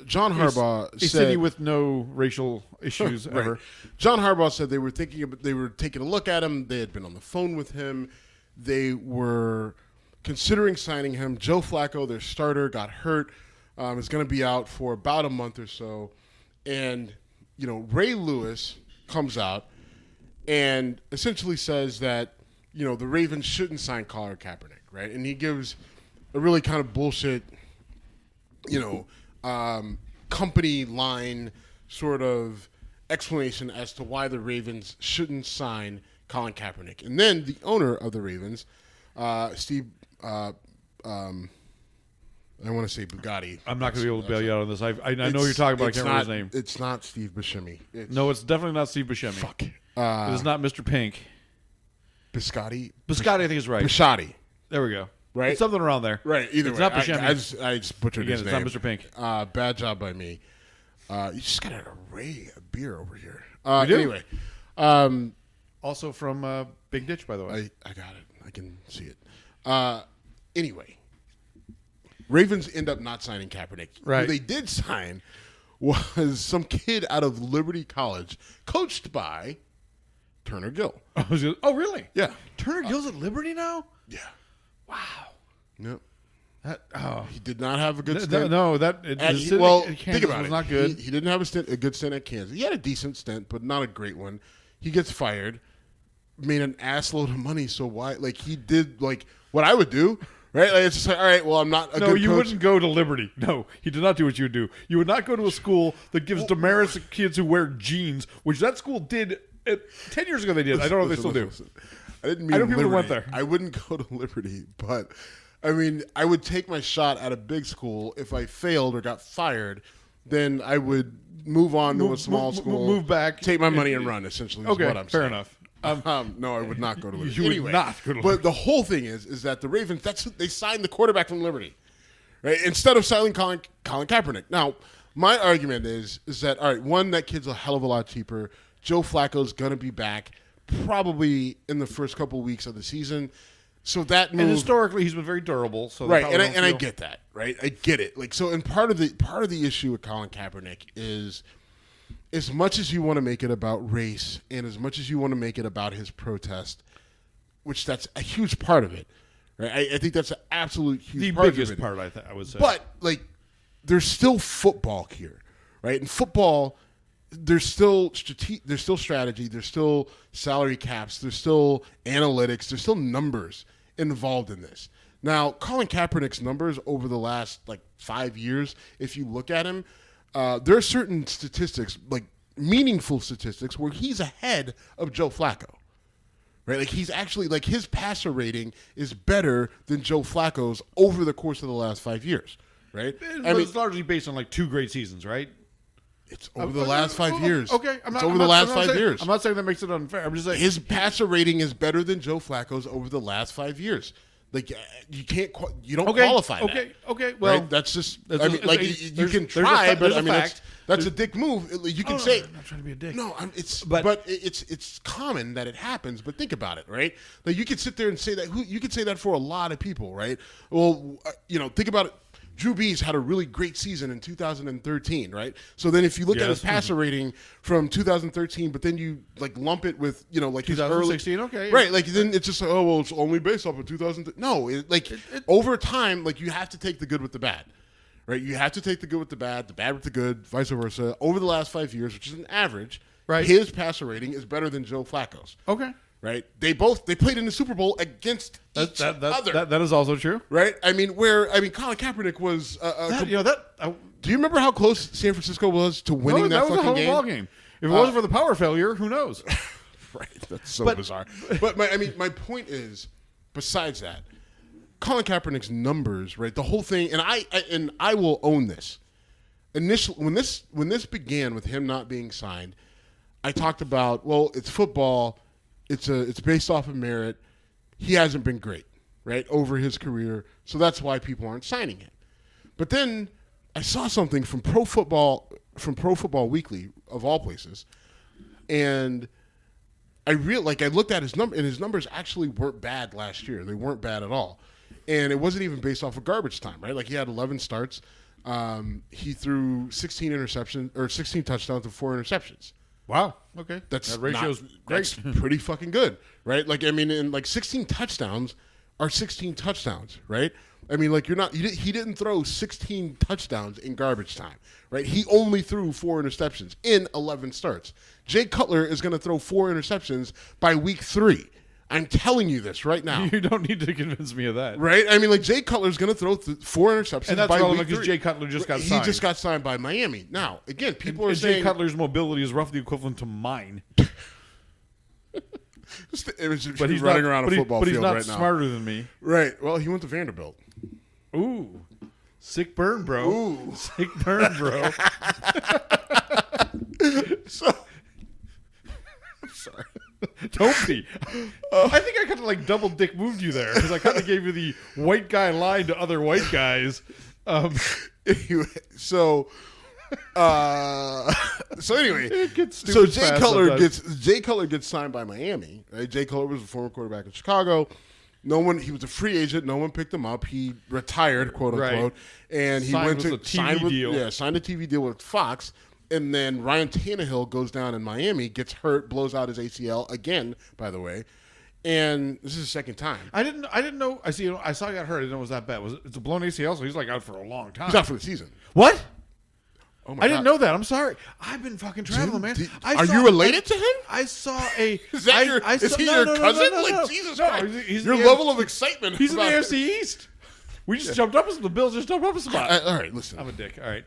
John Harbaugh said, a city with no racial issues ever. Right. John Harbaugh said they were taking a look at him. They had been on the phone with him. They were considering signing him. Joe Flacco, their starter, got hurt. Is going to be out for about a month or so. And, you know, Ray Lewis comes out and essentially says that, you know, the Ravens shouldn't sign Colin Kaepernick, right? And he gives a really kind of bullshit, you know, company line sort of explanation as to why the Ravens shouldn't sign Colin Kaepernick. And then the owner of the Ravens, Steve, I want to say Bugatti. I'm not going to be able to bail you out on this. I know you're talking about. I can't remember his name. It's not Steve Buscemi. No, it's definitely not Steve Buscemi. Fuck. It is not Mr. Pink. Biscotti, I think is right. Biscotti. There we go. Right? It's something around there. Right. Either it's way. Not Buscemi. I just butchered his name. It's not Mr. Pink. Bad job by me. You just got an array of beer over here. Anyway. Also from Big Ditch, by the way. I got it. I can see it. Anyway. Ravens end up not signing Kaepernick. Right. Who they did sign was some kid out of Liberty College, coached by Turner Gill. Oh, really? Yeah. Turner Gill's at Liberty now? Yeah. Wow. Yep. That, He did not have a good stint. Think about was it. not good. He didn't have a good stint at Kansas. He had a decent stint, but not a great one. He gets fired, made an ass load of money. So why? Like, he did like what I would do, right? Like, it's just like, all right, well, I'm not a good coach. No, you wouldn't go to Liberty. No, he did not do what you would do. You would not go to a school that gives demerits to kids who wear jeans, which that school did 10 years ago. They did. I don't know if they still do. I didn't mean I know people who went Liberty. there. I wouldn't go to Liberty, but I mean, I would take my shot at a big school. If I failed or got fired, then I would move on to a small school, move back, take my money and run. Essentially, is okay, what I'm fair saying. enough. No, I would not go to Liberty. You would anyway, not go to Liberty. But the whole thing is that the Ravens, they signed the quarterback from Liberty, right? Instead of signing Colin Kaepernick. Now, my argument is that, all right, one, that kid's a hell of a lot cheaper. Joe Flacco's going to be back probably in the first couple of weeks of the season. So that move, and historically, he's been very durable. So right, and I get that, right? I get it. Like, so, and part of the issue with Colin Kaepernick is, as much as you want to make it about race, and as much as you want to make it about his protest, which that's a huge part of it, right? I think that's an absolute huge part of it. The biggest part, I would say. But like, there's still football here, right? In football, there's still strategy, there's still salary caps, there's still analytics, there's still numbers involved in this. Now, Colin Kaepernick's numbers over the last 5 years, if you look at him, there are certain statistics, like meaningful statistics, where he's ahead of Joe Flacco. Right? Like, he's actually, his passer rating is better than Joe Flacco's over the course of the last 5 years. Right? It's largely based on 2 great seasons, right? It's over the last 5 years. Okay, it's over the last 5 years. I'm not saying that makes it unfair. I'm just saying his passer rating is better than Joe Flacco's over the last 5 years. Like, you can't, you don't qualify that. Okay. Well, right? That's just. You can try, but I mean, that's a dick move. You can say. I'm not trying to be a dick. No, but it's common that it happens. But think about it, right? Like, you could sit there and say that. You could say that for a lot of people, right? Well, think about it. Drew Brees had a really great season in 2013, right? So then if you look at his passer rating from 2013, but then you lump it with, his 2016, okay. Right, then it's just it's only based off of 2000. No, over time, you have to take the good with the bad, right? You have to take the good with the bad with the good, vice versa. Over the last 5 years, which is an average, right, his passer rating is better than Joe Flacco's. Okay. Right, they played in the Super Bowl against each other. That is also true, right? Colin Kaepernick was. Do you remember how close San Francisco was to winning that fucking game? Ball game. If it wasn't for the power failure, who knows? Right, that's so bizarre. But my point is, besides that, Colin Kaepernick's numbers, right? The whole thing, and I will own this. Initially, when this began with him not being signed, I talked about, well, it's football. It's based off of merit. He hasn't been great, right, over his career, so that's why people aren't signing him. But then I saw something from Pro Football Weekly, of all places, and I looked at his number, and his numbers actually weren't bad last year. They weren't bad at all, and it wasn't even based off of garbage time, right? He had 11 starts. He threw 16 touchdowns and 4 interceptions. Wow. Okay. That ratio's great. That's pretty fucking good, right? 16 touchdowns are 16 touchdowns, right? He didn't throw 16 touchdowns in garbage time, right? He only threw 4 interceptions in 11 starts. Jay Cutler is going to throw 4 interceptions by week 3. I'm telling you this right now. You don't need to convince me of that. Right? Jay Cutler's going to throw 4 interceptions and that's by relevant week 3. because Jay Cutler just got signed. He just got signed by Miami. Now, again, people are saying... Jay Cutler's mobility is roughly equivalent to mine. But he's running around a football field right now. But he's not smarter than me. Right. Well, he went to Vanderbilt. Ooh. Sick burn, bro. Ooh. Sick burn, bro. I'm sorry. Don't be. I think I kind of double dick moved you there because I kind of gave you the white guy line to other white guys. Anyway, so anyway, so Jay Cutler gets signed by Miami. Right? Jay Cutler was a former quarterback in Chicago. No one. He was a free agent. No one picked him up. He retired, quote unquote, and he Signed went with to a TV deal. signed a TV deal with Fox. And then Ryan Tannehill goes down in Miami, gets hurt, blows out his ACL again. By the way, and this is the second time. I didn't know. I saw he got hurt. I didn't know it was that bad. It's a blown ACL, so he's like out for a long time. He's out for the season. What? Oh my I didn't God. know that. I'm sorry. I've been fucking traveling, man. Are you related to him? I saw a. Is that your cousin? No. Jesus No, Christ! he's Your in the level of excitement. He's in the about AFC East. We just jumped up. The Bills just jumped up a spot. all right, listen. I'm a dick. All right.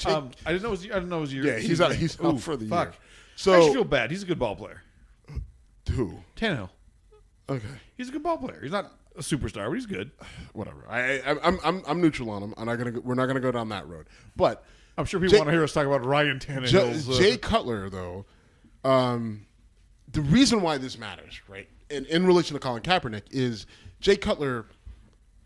I didn't know it was your. Yeah, he's out. He's out for the fuck. year. I just So feel bad. He's a good ball player. who? Tannehill. Okay, He's a good ball player. He's not a superstar, but he's good. whatever. I'm neutral on him. We're not gonna go down that road. But I'm sure people want to hear us talk about Ryan Tannehill's. Jay Cutler, though, the reason why this matters, right, in relation to Colin Kaepernick, is Jay Cutler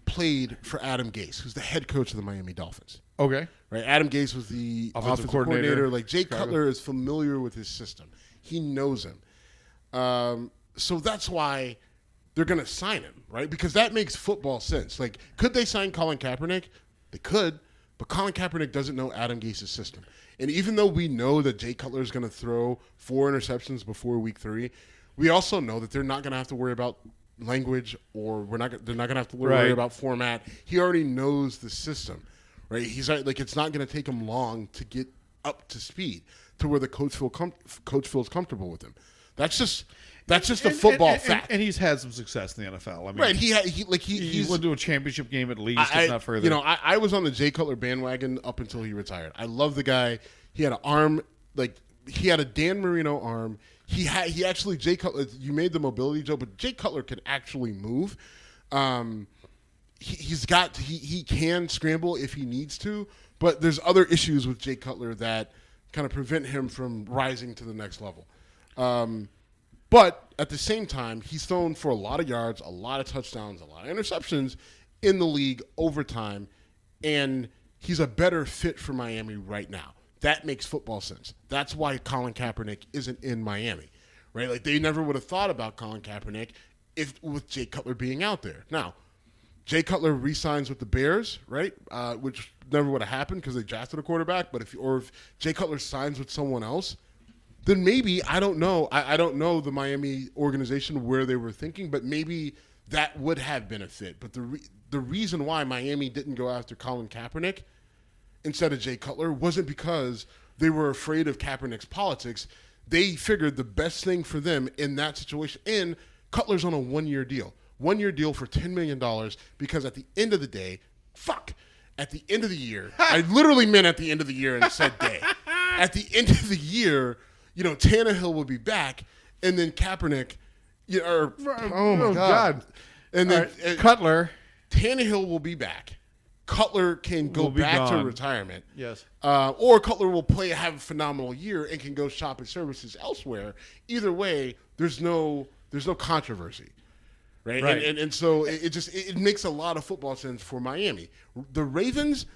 played for Adam Gase, who's the head coach of the Miami Dolphins. Okay. Right, Adam Gase was the offensive coordinator. Like Jay Cutler is familiar with his system. He knows him. So that's why they're going to sign him, right? Because that makes football sense. Like, could they sign Colin Kaepernick? They could, but Colin Kaepernick doesn't know Adam Gase's system. And even though we know that Jay Cutler is going to throw 4 interceptions before week 3, we also know that they're not going to have to worry about language, or they're not going to have to worry about format. He already knows the system, right? He's like, it's not going to take him long to get up to speed to where the coach feels comfortable with him. That's just a football fact. And he's had some success in the NFL. I mean, right? He went to a championship game at least, if not further. I was on the Jay Cutler bandwagon up until he retired. I love the guy. He had an arm he had a Dan Marino arm. He actually, Jay Cutler. You made the mobility joke, but Jay Cutler can actually move. He can scramble if he needs to, but there's other issues with Jay Cutler that kind of prevent him from rising to the next level. But at the same time, he's thrown for a lot of yards, a lot of touchdowns, a lot of interceptions in the league over time, and he's a better fit for Miami right now. That makes football sense. That's why Colin Kaepernick isn't in Miami, right? Like, they never would have thought about Colin Kaepernick with Jay Cutler being out there. Now, Jay Cutler re-signs with the Bears, right? Which never would have happened because they drafted a quarterback. But if Jay Cutler signs with someone else, then maybe, I don't know. I don't know the Miami organization where they were thinking, but maybe that would have been a fit. But the reason why Miami didn't go after Colin Kaepernick instead of Jay Cutler wasn't because they were afraid of Kaepernick's politics. They figured the best thing for them in that situation, and Cutler's on a 1-year deal. 1-year deal for $10 million, because at the end of the day, at the end of the year, I literally meant at the end of the year and said day. At the end of the year, Tannehill will be back, and then Kaepernick, oh my God. And then Cutler. Tannehill will be back. Cutler can go back to retirement. Yes. Or Cutler will have a phenomenal year and can go shop his services elsewhere. Either way, there's no controversy. Right. And so it makes a lot of football sense for Miami. The Ravens,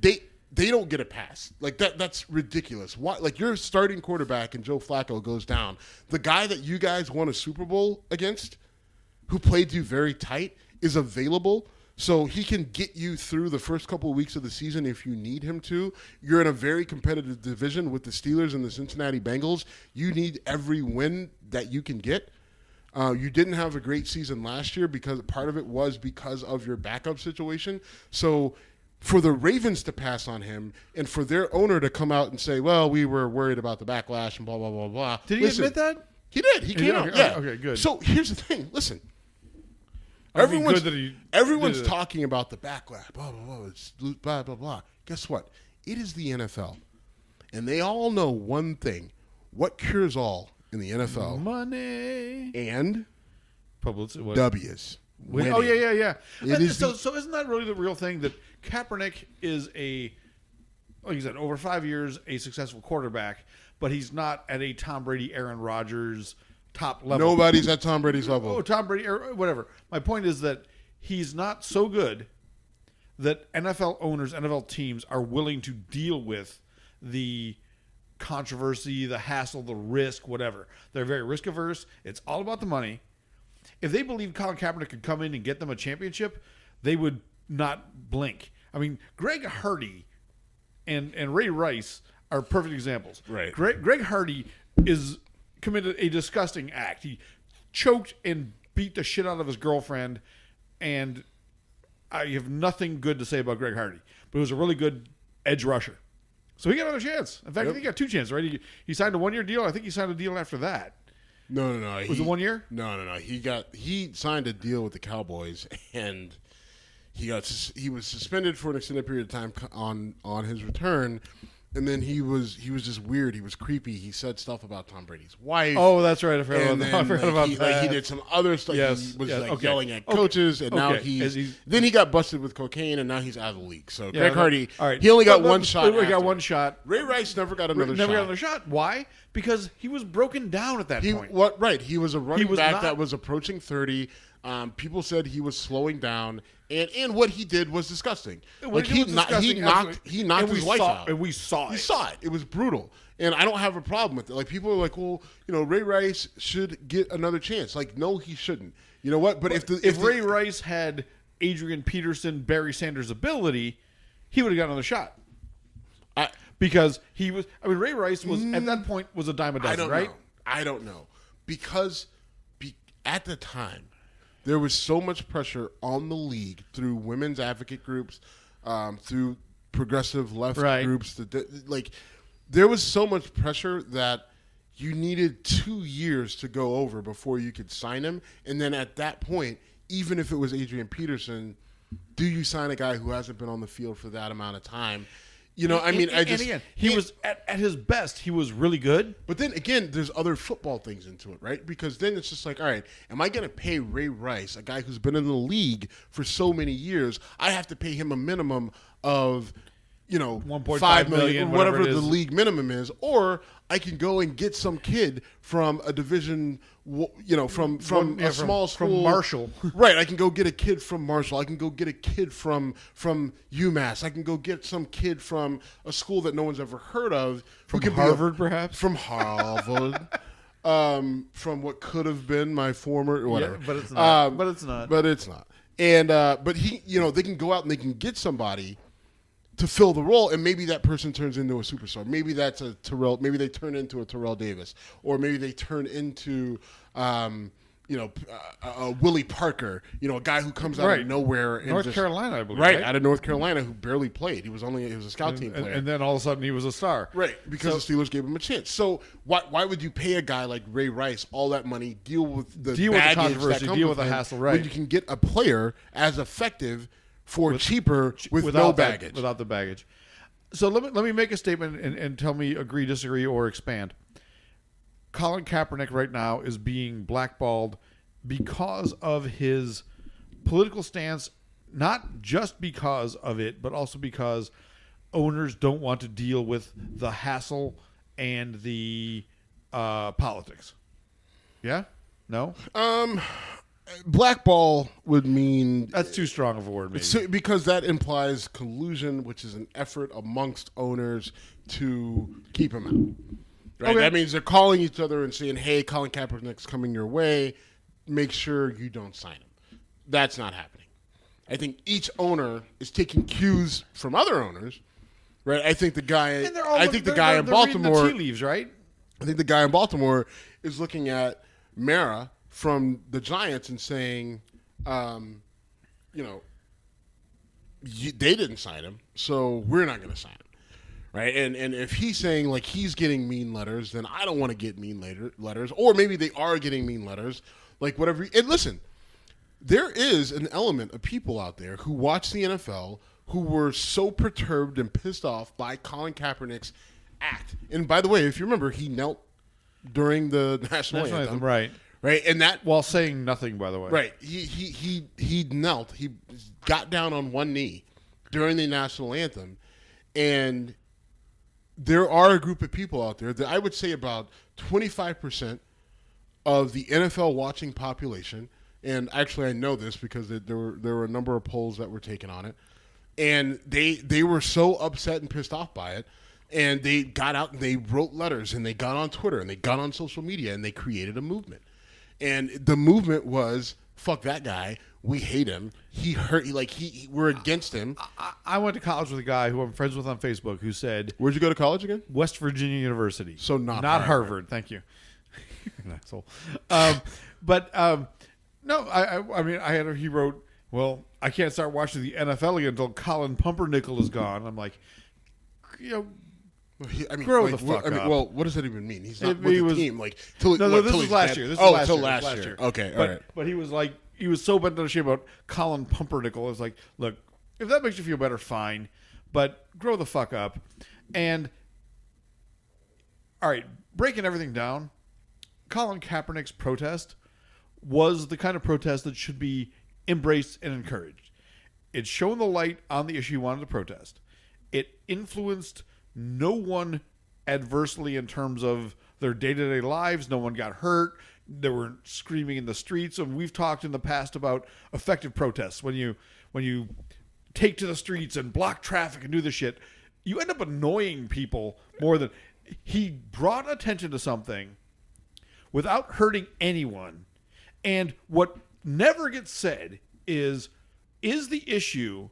they don't get a pass. Like, that's ridiculous. Why? Like, your starting quarterback and Joe Flacco goes down. The guy that you guys won a Super Bowl against, who played you very tight, is available. So he can get you through the first couple of weeks of the season if you need him to. You're in a very competitive division with the Steelers and the Cincinnati Bengals. You need every win that you can get. You didn't have a great season last year because part of it was because of your backup situation. So for the Ravens to pass on him and for their owner to come out and say, well, we were worried about the backlash and blah, blah, blah, blah. Did he admit that? He did. He came out. Yeah. Okay, good. So here's the thing. Listen. Everyone's talking about the backlash. Blah, blah, blah. It's blah, blah, blah. Guess what? It is the NFL. And they all know one thing. What cures all in the NFL? Money. And publicity. W's. Winning. Oh, yeah. So isn't that really the real thing? That Kaepernick is like you said, over 5 years, a successful quarterback, but he's not at a Tom Brady, Aaron Rodgers top level. Nobody's at Tom Brady's level. Oh, Tom Brady or whatever. My point is that he's not so good that NFL owners, NFL teams are willing to deal with the controversy, the hassle, the risk, whatever. They're very risk averse. It's all about the money. if they believed Colin Kaepernick could come in and get them a championship, they would not blink. I mean, Greg Hardy and Ray Rice are perfect examples. Right. Greg Hardy is committed a disgusting act. He choked and beat the shit out of his girlfriend, and I have nothing good to say about Greg Hardy. But he was a really good edge rusher. So he got another chance. In fact, I think he got 2 chances, right? He signed a 1-year deal. I think he signed a deal after that. No. Was it 1 year? No. He signed a deal with the Cowboys, and he was suspended for an extended period of time on his return. And then he was just weird. He was creepy. He said stuff about Tom Brady's wife. Oh, that's right. I forgot about that. Like, he did some other stuff. Yes, he was okay. yelling at coaches, and now then he got busted with cocaine, and now he's out of the league. So Greg Hardy, all right. He only got one shot. He got one shot. Ray Rice never got another shot. Never got another shot. Why? Because he was broken down at that point. Right. He was a running back that was approaching 30. People said he was slowing down, and what he did was disgusting. He knocked his wife out, and we saw it. We saw it. It was brutal, and I don't have a problem with it. Like, people are like, well, Ray Rice should get another chance. Like, no, he shouldn't. You know what? But if Ray Rice had Adrian Peterson, Barry Sanders' ability, he would have got another shot. Because he was. I mean, Ray Rice was at that point was a dime a dozen, right? I don't know because at the time, there was so much pressure on the league through women's advocate groups, through progressive left groups. There was so much pressure that you needed 2 years to go over before you could sign him. And then at that point, even if it was Adrian Peterson, do you sign a guy who hasn't been on the field for that amount of time? He was at his best. He was really good. But then again, there's other football things into it, right? Because then it's just like, all right, am I going to pay Ray Rice, a guy who's been in the league for so many years? I have to pay him a minimum of, 1.5 million, whatever the league minimum is, or I can go and get some kid from a division, from a small school, from Marshall. Right, I can go get a kid from Marshall. I can go get a kid from UMass. I can go get some kid from a school that no one's ever heard of. From Harvard, perhaps? From Harvard. From what could have been my former whatever. Yeah, but it's not. But it's not. And but they can go out and they can get somebody to fill the role, and maybe that person turns into a superstar. Maybe that's a Terrell. Maybe they turn into a Terrell Davis, or maybe they turn into a Willie Parker. A guy who comes out of nowhere. And North Carolina, I believe. Right, out of North Carolina, who barely played. He was a scout team player. And then all of a sudden he was a star. Right, because the Steelers gave him a chance. So why would you pay a guy like Ray Rice all that money, deal with the controversy, deal with the hassle, right? When you can get a player as effective for cheaper with no baggage. Without the baggage. So let me make a statement and tell me agree, disagree, or expand. Colin Kaepernick right now is being blackballed because of his political stance, not just because of it, but also because owners don't want to deal with the hassle and the politics. Yeah? No? Blackball would mean... That's too strong of a word, maybe. Because that implies collusion, which is an effort amongst owners to keep him out. Right? Okay. That means they're calling each other and saying, hey, Colin Kaepernick's coming your way. Make sure you don't sign him. That's not happening. I think each owner is taking cues from other owners. Right? I think the guy in Baltimore... the tea leaves, right? I think the guy in Baltimore is looking at Mara from the Giants and saying, they didn't sign him, so we're not going to sign him, right? And if he's saying like he's getting mean letters, then I don't want to get mean letters, or maybe they are getting mean letters, like whatever. And listen, there is an element of people out there who watch the NFL who were so perturbed and pissed off by Colin Kaepernick's act. And by the way, if you remember, he knelt during the national anthem, right? Right, and that while saying nothing, by the way. Right, he knelt. He got down on one knee during the national anthem, and there are a group of people out there that I would say about 25% of the NFL watching population. And actually, I know this because there were a number of polls that were taken on it, and they were so upset and pissed off by it. And they got out and they wrote letters and they got on Twitter and they got on social media and they created a movement. And the movement was, fuck that guy. We hate him. He hurt. We're against him. I went to college with a guy who I'm friends with on Facebook who said, "Where'd you go to college again?" West Virginia University. So not Harvard. Thank you. Asshole. No. I mean, he wrote, well, I can't start watching the NFL again until Colin Pumpernickel is gone. I'm like, grow the fuck up. Well, what does that even mean? He's not with the team. This was last year. Until last year. Okay, all right. But he was like, he was so bent out of shape about Colin Pumpernickel. It's like, look, if that makes you feel better, fine, but grow the fuck up. And all right, breaking everything down, Colin Kaepernick's protest was the kind of protest that should be embraced and encouraged. It shone the light on the issue he wanted to protest. It influenced no one adversely in terms of their day-to-day lives. No one got hurt. They weren't screaming in the streets. And we've talked in the past about effective protests. When you take to the streets and block traffic and do this shit, you end up annoying people more than... He brought attention to something without hurting anyone. And what never gets said is the issue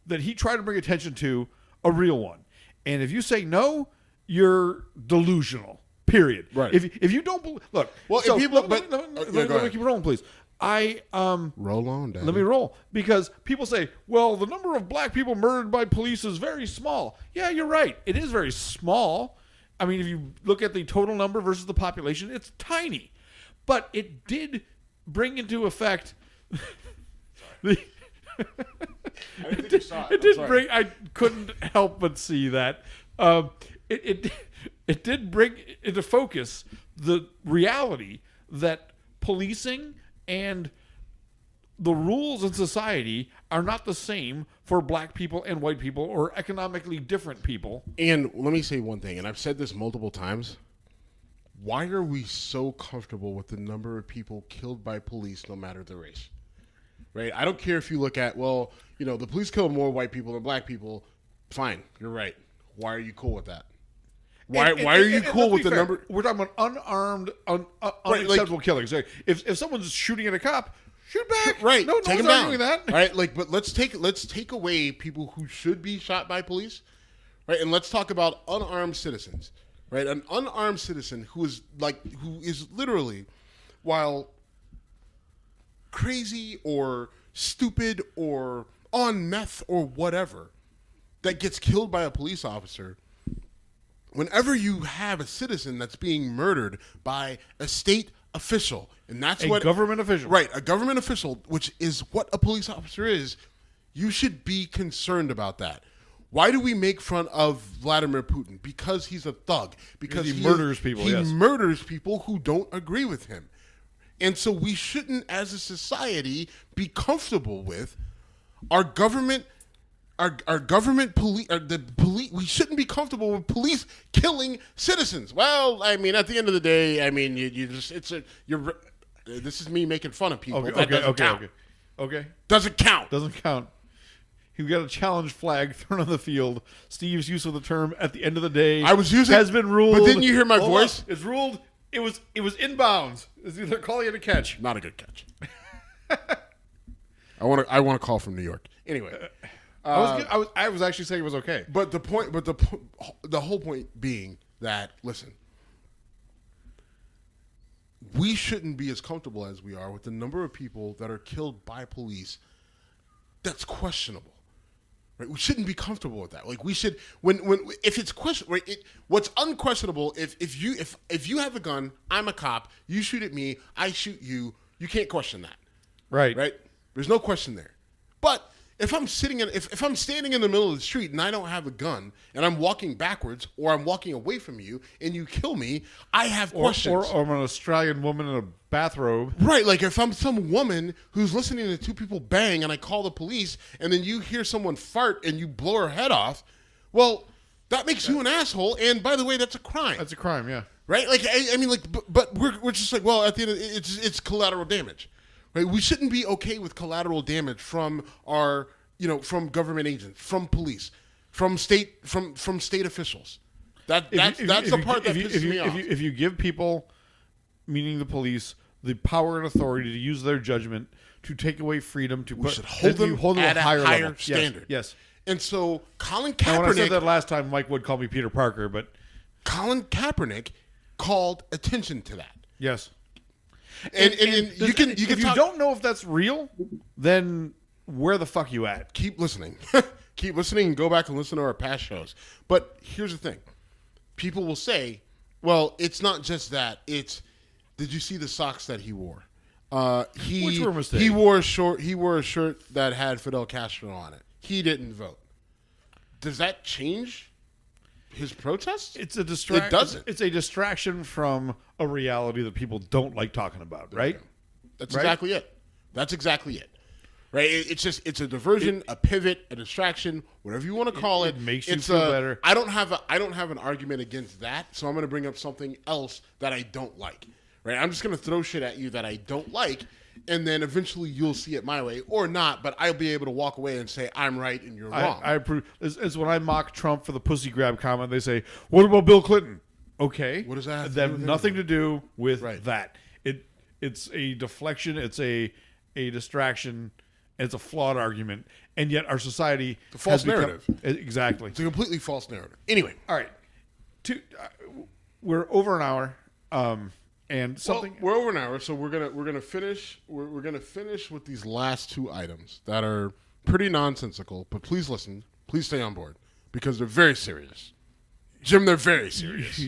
that he tried to bring attention to a real one? And if you say no, you're delusional. Period. Right. If you don't believe, look. Well, so, if people, let me keep rolling, please. Roll on, Daddy. Let me roll, because people say, well, the number of black people murdered by police is very small. Yeah, you're right. It is very small. I mean, if you look at the total number versus the population, it's tiny. But it did bring into effect I couldn't help but see that. It did bring into focus the reality that policing and the rules in society are not the same for black people and white people or economically different people. And let me say one thing, and I've said this multiple times. Why are we so comfortable with the number of people killed by police no matter the race? Right? I don't care if you look at, the police kill more white people than black people. Fine, you're right. Why are you cool with that? Why are you cool with the number? We're talking about unarmed, unacceptable killings. If someone's shooting at a cop, shoot back. Right. No take one's him down. arguing that. Right. But let's take away people who should be shot by police. Right. And let's talk about unarmed citizens. Right. An unarmed citizen who is literally, while crazy or stupid or on meth or whatever, that gets killed by a police officer. Whenever you have a citizen that's being murdered by a state official, and that's a government official. Right, a government official, which is what a police officer is, you should be concerned about that. Why do we make fun of Vladimir Putin? Because he's a thug. Because he murders people, He yes. murders people who don't agree with him. And so we shouldn't, as a society, be comfortable with our government... Our government police, we shouldn't be comfortable with police killing citizens. Well, I mean, at the end of the day, I mean, this is me making fun of people. Okay. Doesn't count. Doesn't count. He got a challenge flag thrown on the field. Steve's use of the term "at the end of the day" has been ruled. But didn't you hear my voice? It's ruled. It was inbounds. They're calling it a catch. Not a good catch. I want to call from New York. Anyway. I was actually saying it was okay. But the whole point being that, listen, we shouldn't be as comfortable as we are with the number of people that are killed by police. That's questionable, right? We shouldn't be comfortable with that. Like, we should, if it's questionable, right? What's unquestionable, if you have a gun, I'm a cop, you shoot at me, I shoot you, you can't question that, right? There's no question there, but. If I'm standing in the middle of the street and I don't have a gun and I'm walking backwards or I'm walking away from you and you kill me, I have questions. Or I'm an Australian woman in a bathrobe. Right, like if I'm some woman who's listening to two people bang and I call the police and then you hear someone fart and you blow her head off, well, that makes you an asshole. And by the way, that's a crime. That's a crime, yeah. Right? Like I mean, like, but we're just like, well, at the end of it's collateral damage. Right? We shouldn't be okay with collateral damage from our, from government agents, from police, from state officials. That's the part that pisses me off. If you give people, meaning the police, the power and authority to use their judgment to take away freedom, to we should hold them at a higher level. standard. Yes. And so Colin Now, when I said Kaepernick, that last time, Mike Wood called me Peter Parker, but Colin Kaepernick called attention to that. yes. And you can if you don't know if that's real, then where the fuck you at? keep listening. Keep listening and go back and listen to our past shows. But here's the thing. People will say, well, it's not just that. It's, did you see the socks that he wore? Which were a mistake. He wore a shirt that had Fidel Castro on it. He didn't vote. Does that change his protest? It's a distraction. It doesn't. It's a distraction from a reality that people don't like talking about, right? That's Right? exactly it. That's exactly it. Right? It's a diversion, a pivot, a distraction, whatever you want to call it. It makes you feel better. I don't have an argument against that, so I'm going to bring up something else that I don't like. Right? I'm just going to throw shit at you that I don't like, and then eventually you'll see it my way or not, but I'll be able to walk away and say I'm right and you're wrong. I approve. It's when I mock Trump for the pussy grab comment, they say, "What about Bill Clinton?" Okay, What does that have to That do with nothing to do with Right. that. It's a deflection. It's a distraction. It's a flawed argument, and yet our society The false has become- narrative. Exactly. It's a completely false narrative. Anyway, All right, we're over an hour, and something. Well, we're over an hour, so we're gonna finish. We're gonna finish with these last two items that are pretty nonsensical. But please listen. Please stay on board because they're very serious. Jim, they're very serious.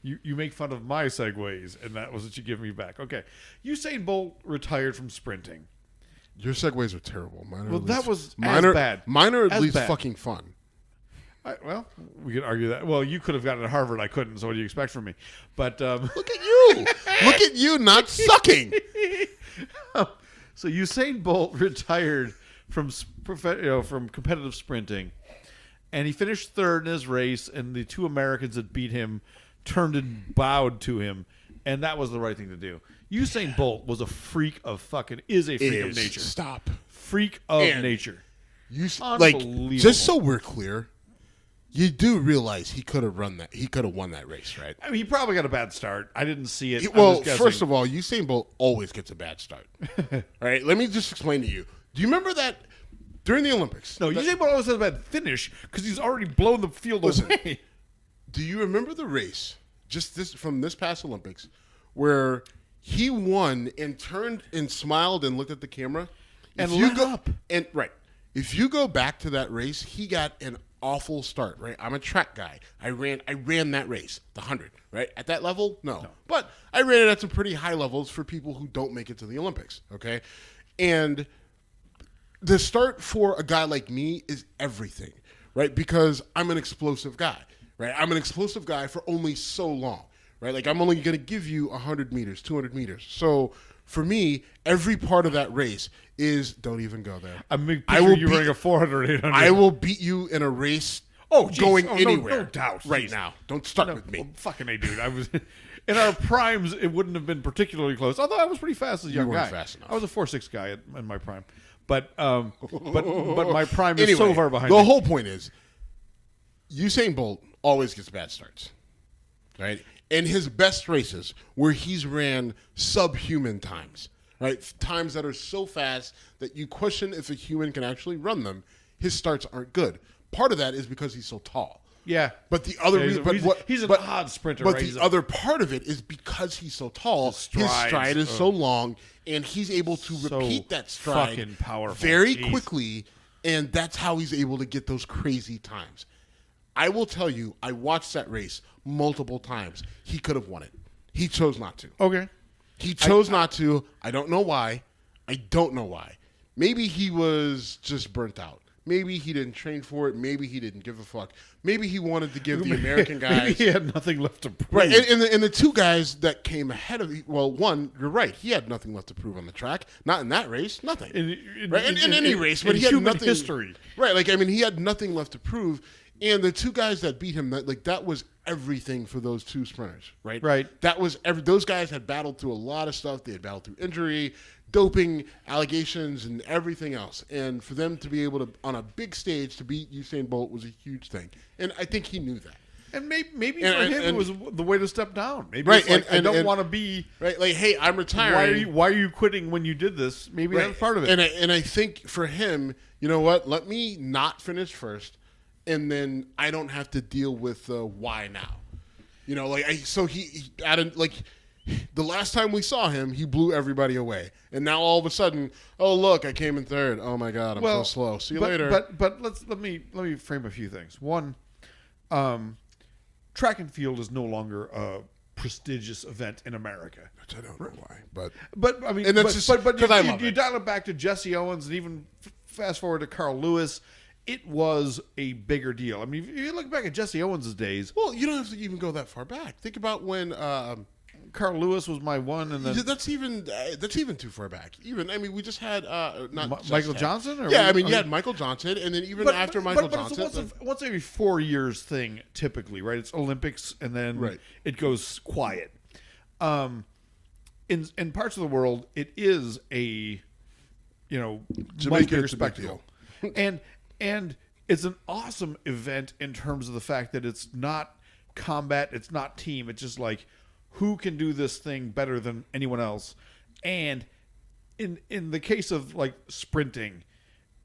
You make fun of my segues, and that was what you give me back. Okay, Usain Bolt retired from sprinting. Your segues are terrible. Mine are Well, at that least- was mine as are, bad. Mine are at As least bad. fucking fun. Well, we could argue that. Well, you could have gotten at Harvard. I couldn't. So what do you expect from me? But Look at you. Look at you not sucking. so Usain Bolt retired from from competitive sprinting, and he finished third in his race. And the two Americans that beat him turned and bowed to him, and that was the right thing to do. Usain Bolt was a freak of nature. Stop. Freak of And- nature. Like, just so we're clear, you do realize he could have run that. He could have won that race, right? I mean, he probably got a bad start. I didn't see it. Well, first of all, Usain Bolt always gets a bad start. All right, let me just explain to you. Do you remember that during the Olympics? no, Usain Bolt always has a bad finish because he's already blown the field away. Do you remember the race from this past Olympics where he won and turned and smiled and looked at the camera And If you let go up. And right, if you go back to that race, he got an awful start. Right, I'm a track guy. I ran that race, the 100. Right, at that level, no, but I ran it at some pretty high levels for people who don't make it to the Olympics. Okay, and the start for a guy like me is everything, right? Because I'm an explosive guy, right? I'm an explosive guy for only so long, right? Like I'm only going to give you 100 meters, 200 meters. So for me, every part of that race is don't even go there. I'm picturing you running a 400, 800. I will beat you in a race going anywhere. No doubt. Right Jeez. now. Don't start with me. Well, fucking A, dude. I was in our primes. It wouldn't have been particularly close. Although I was pretty fast as a young weren't guy. fast enough. I was a 4.6 guy in my prime. But my prime is Anyway, so far behind. the me. whole point is Usain Bolt always gets bad starts, right? In his best races where he's ran subhuman times, right? Times that are so fast that you question if a human can actually run them, his starts aren't good. Part of that is because he's so tall. Yeah. But the other he's an but- odd sprinter. But right? the other part of it is because he's so tall, his stride is so long, and he's able to repeat that stride fucking powerful. very Jeez. quickly, and that's how he's able to get those crazy times. I will tell you, I watched that race multiple times. He could have won it. He chose not to. Okay. He chose not to. I don't know why. Maybe he was just burnt out. Maybe he didn't train for it. Maybe he didn't give a fuck. Maybe he wanted to give the American guys... Maybe he had nothing left to prove. Right, and the two guys that came ahead of... Well, one, you're right. He had nothing left to prove on the track. Not in that race. Nothing. In any race, but he had human nothing... history. Right, like, I mean, he had nothing left to prove. And the two guys that beat him, that was everything for those two sprinters, right? Right. That was... Those guys had battled through a lot of stuff. They had battled through injury, doping, allegations, and everything else. And for them to be able to, on a big stage, to beat Usain Bolt was a huge thing. And I think he knew that. And maybe for him it was the way to step down. Maybe right, it's like, I don't want to be right. Like, hey, I'm retiring. Why are you quitting when you did this? Maybe that's part of it. And I think for him, you know what? Let me not finish first, and then I don't have to deal with why now. You know, like he added like. The last time we saw him, he blew everybody away, and now all of a sudden, oh look, I came in third. Oh my God, I'm so slow. See you later. But let me frame a few things. One, track and field is no longer a prestigious event in America. Which I don't know why, but I mean, and that's you dial it back to Jesse Owens, and even fast forward to Carl Lewis. It was a bigger deal. I mean, if you look back at Jesse Owens' days, well, you don't have to even go that far back. Think about when. Carl Lewis was my one, and then that's even too far back. Even we just had Michael Johnson. You had Michael Johnson, and then after Michael Johnson, it's once every 4 years thing typically, right? It's Olympics, and then it goes quiet. In parts of the world, it is a much bigger spectacle, and it's an awesome event in terms of the fact that it's not combat, it's not team, it's just like, who can do this thing better than anyone else? And in the case of like sprinting,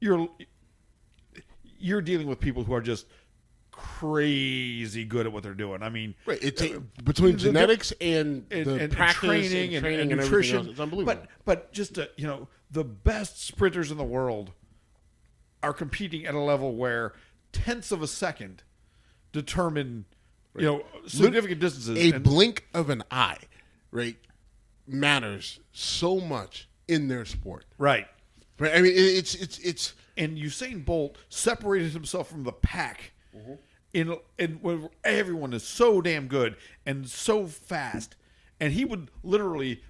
you're dealing with people who are just crazy good at what they're doing. I mean, between genetics and practice training and nutrition, else, it's unbelievable. But just the best sprinters in the world are competing at a level where tenths of a second determine. Significant distances. A blink of an eye, right, matters so much in their sport. Right. I mean, it's. And Usain Bolt separated himself from the pack in when everyone is so damn good and so fast, and he would literally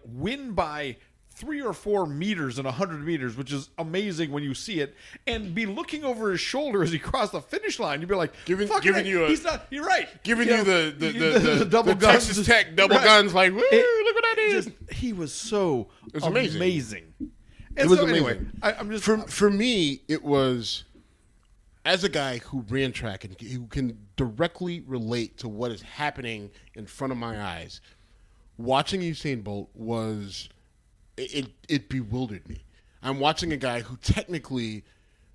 win by 3 or 4 meters in 100 meters, which is amazing when you see it, and be looking over his shoulder as he crossed the finish line. You'd be like, giving you he's not. You're right. Giving you the double guns, Texas Tech double guns. Like, woo, look what I did. He was so amazing. It was amazing. Anyway, I'm just for me. It was as a guy who ran track and who can directly relate to what is happening in front of my eyes. Watching Usain Bolt was. It bewildered me. I'm watching a guy who technically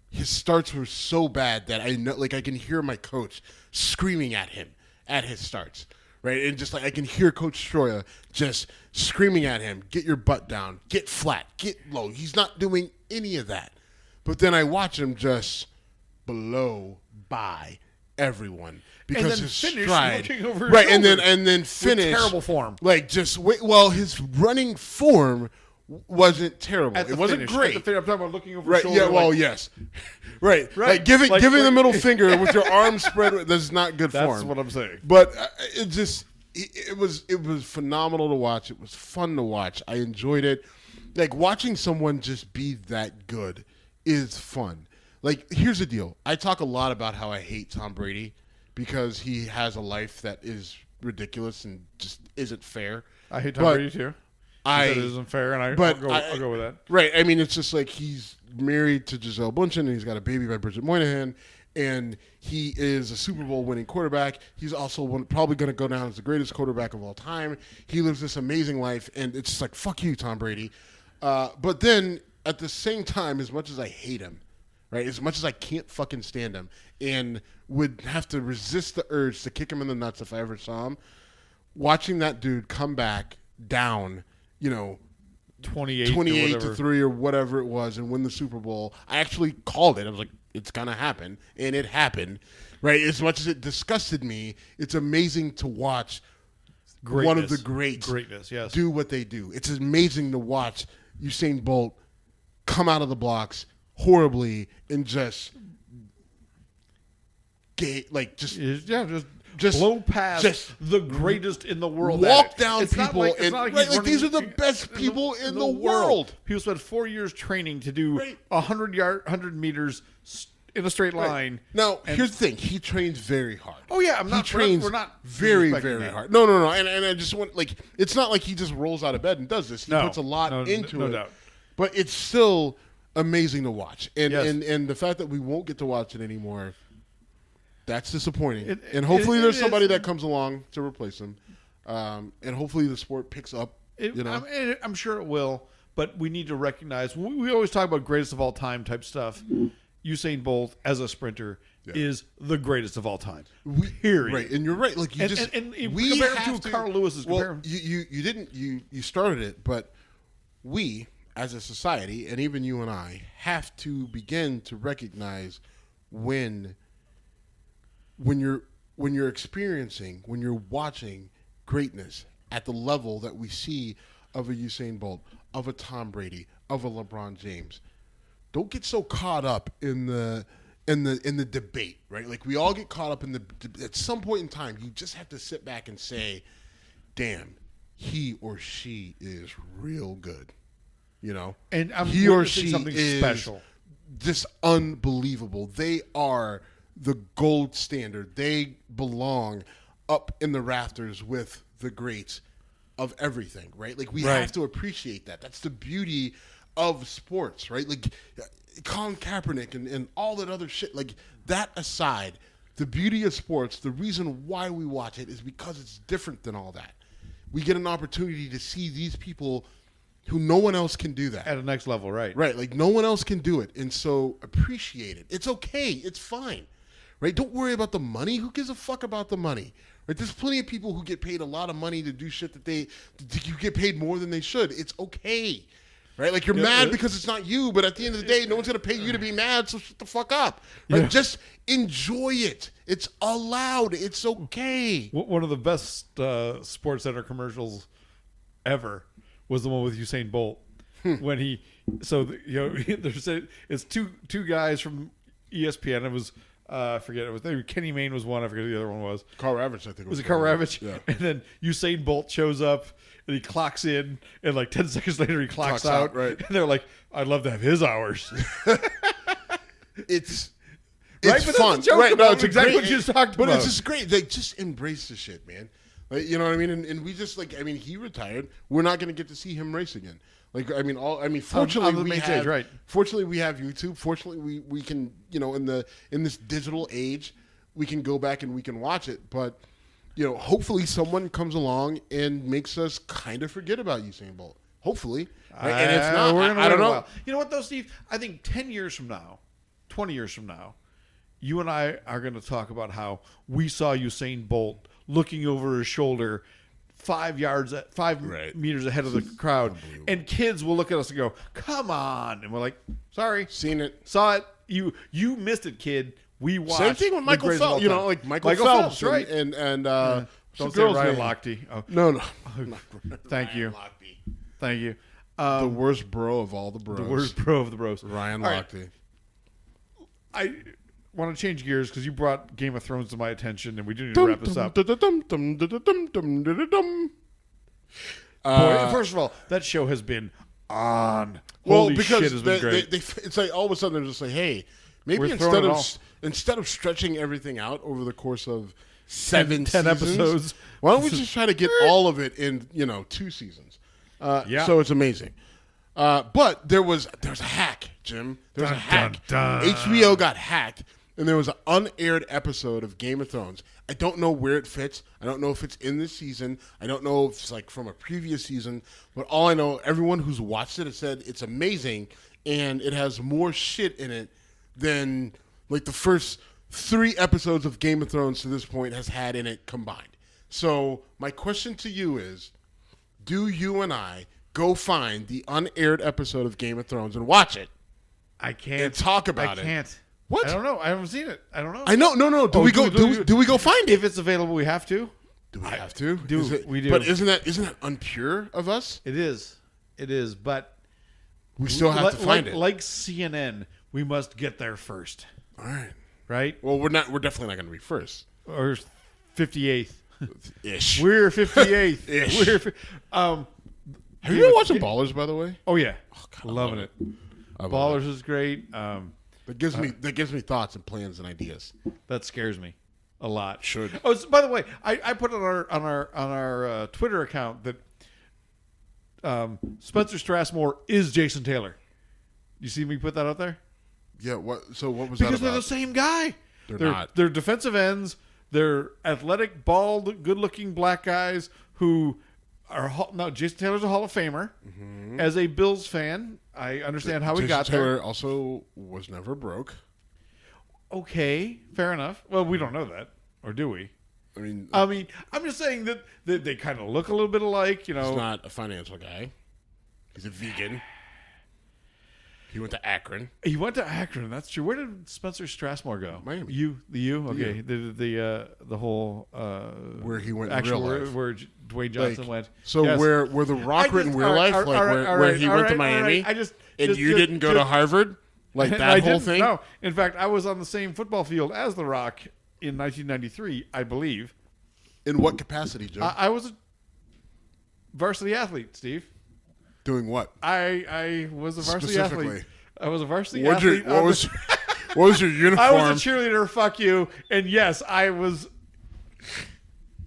his starts were so bad that I know, I can hear my coach screaming at him at his starts, right? And just I can hear Coach Stroya just screaming at him, get your butt down, get flat, get low. He's not doing any of that. But then I watch him just blow by everyone because his stride, right? And then finish with terrible form, his running form wasn't terrible. It wasn't great. I'm talking about looking over his shoulder. Yeah, well, yes. Right. Giving the middle finger with your arms spread, that's not good form. That's what I'm saying. But it was phenomenal to watch. It was fun to watch. I enjoyed it. Watching someone just be that good is fun. Here's the deal. I talk a lot about how I hate Tom Brady because he has a life that is ridiculous and just isn't fair. I hate Tom Brady too. That isn't fair, and I'll go with that. Right. I mean, it's just he's married to Gisele Bundchen, and he's got a baby by Bridget Moynihan, and he is a Super Bowl winning quarterback. He's also probably going to go down as the greatest quarterback of all time. He lives this amazing life, and it's just fuck you, Tom Brady. But then, at the same time, as much as I hate him, right, as much as I can't fucking stand him, and would have to resist the urge to kick him in the nuts if I ever saw him, watching that dude come back down, 28 to 3 or whatever it was and win the Super Bowl. I actually called it. I was like, it's going to happen. And it happened. Right? As much as it disgusted me, it's amazing to watch one of the greats do what they do. It's amazing to watch Usain Bolt come out of the blocks horribly and just blow past the greatest in the world. Walk down people. These are the best people in the world. People spent 4 years training to do 100 meters in a straight line. Now, here's the thing. He trains very hard. Oh, yeah. We're not very, very hard. No. And I just want, it's not like he just rolls out of bed and does this. He puts a lot into it. No doubt. But it's still amazing to watch. And the fact that we won't get to watch it anymore That's disappointing. And hopefully there's somebody is. that comes along to replace him. And hopefully the sport picks up. I'm sure it will, but we need to recognize, we always talk about greatest of all time type stuff. Usain Bolt as a sprinter is the greatest of all time. Period. Right, and you're right. Like we compare him to Carl Lewis's. Well, you started it, but we as a society, and even you and I, have to begin to recognize when you're experiencing, when you're watching greatness at the level that we see of a Usain Bolt, of a Tom Brady, of a LeBron James. Don't get so caught up in the debate, right? Like we all get caught up in at some point in time, you just have to sit back and say, "Damn, he or she is real good," And he or she something is special, just unbelievable. They are the gold standard. They belong up in the rafters with the greats of everything, right? Like we have to appreciate that. That's the beauty of sports, right? Like Colin Kaepernick and all that other shit. Like that aside, the beauty of sports, the reason why we watch it is because it's different than all that. We get an opportunity to see these people who no one else can do that. at the next level, right? Right, like no one else can do it. And so appreciate it. It's okay. It's fine. Right? Don't worry about the money. Who gives a fuck about the money? Right? There's plenty of people who get paid a lot of money to do shit that you get paid more than they should. It's okay. Right? Like you're mad because it's not you, but at the end of the day, no one's going to pay you to be mad, so shut the fuck up. Right? Yeah. Just enjoy it. It's allowed. It's okay. One of the best Sports Center commercials ever was the one with Usain Bolt when it's two guys from ESPN. It was I forget, it was Kenny Mayne was one. I forget who the other one was. Carl Ravitch, I think. Was it Carl Ravitch? Yeah. And then Usain Bolt shows up and he clocks in, and like 10 seconds later he clocks out. Right. And they're like, "I'd love to have his hours." It's right, but fun. that's a joke right? No, it's exactly great, what you just talked but about. It's just great. Like just embrace the shit, man. Like, you know what I mean? And we just he retired. We're not going to get to see him race again. Fortunately, Fortunately, we have YouTube. Fortunately, we can, in this digital age, we can go back and we can watch it. But, hopefully someone comes along and makes us kind of forget about Usain Bolt. Hopefully. Right? And it's not. I don't know. You know what, though, Steve? I think 10 years from now, 20 years from now, you and I are going to talk about how we saw Usain Bolt looking over his shoulder 5 meters ahead of the crowd, and kids will look at us and go, "Come on!" And we're like, "Sorry, seen it, saw it. You missed it, kid. We watched." Same thing with Michael Phelps. Michael Phelps, right? And don't say Ryan Lochte. Oh. No. Thank you. Thank you. The worst bro of all the bros. The worst bro of the bros. Ryan Lochte. I want to change gears because you brought Game of Thrones to my attention, and we do need to wrap this up. First of all, that show has been on. Holy shit, has been great. It's like all of a sudden they're just like, hey, maybe instead of stretching everything out over the course of 10 episodes, why don't we just try to get all of it in 2 seasons? So it's amazing. But there was a hack, Jim. There was a hack. HBO got hacked. And there was an unaired episode of Game of Thrones. I don't know where it fits. I don't know if it's in this season. I don't know if it's like from a previous season. But all I know, everyone who's watched it has said it's amazing, and it has more shit in it than like the first 3 episodes of Game of Thrones to this point has had in it combined. So my question to you is, do you and I go find the unaired episode of Game of Thrones and watch it? I can't. And talk about it. I can't. What? I don't know. I haven't seen it. I don't know. I know. No. Do we go find it? If it's available, we have to. Do we have to? We do. But isn't that unpure of us? It is. But we still have to find it. Like CNN, we must get there first. All right. Right? Well, we're definitely not going to be first. Or 58th. Ish. We're 58th. Ish. Have you been watching Ballers, by the way? Oh yeah. God, loving it. Ballers is great. That gives me thoughts and plans and ideas. That scares me a lot. Should. Oh, by the way, I put on our Twitter account that Spencer Strassmore is Jason Taylor. You see me put that out there? Yeah. What? So what was because that about? they're the same guy. They're not. They're defensive ends. They're athletic, bald, good-looking black guys who are now. Jason Taylor's a Hall of Famer. Mm-hmm. As a Bills fan, I understand how he got there. Jason Taylor also was never broke. Okay, fair enough. Well, we don't know that, or do we? I mean, I'm just saying that they kind of look a little bit alike. You know, he's not a financial guy. He's a vegan. He went to Akron. That's true. Where did Spencer Strassmore go? Miami. The U. Okay. The whole where he went in real life. Where Dwayne Johnson went. So yes. where The Rock went in real life, where he went to Miami, and you didn't go to Harvard, like that whole thing. No, in fact, I was on the same football field as The Rock in 1993, I believe. In what capacity, Joe? I was a varsity athlete, Steve. Doing what? I was a varsity athlete. I was a varsity What athlete. was your uniform? I was a cheerleader. Fuck you. And yes, I was.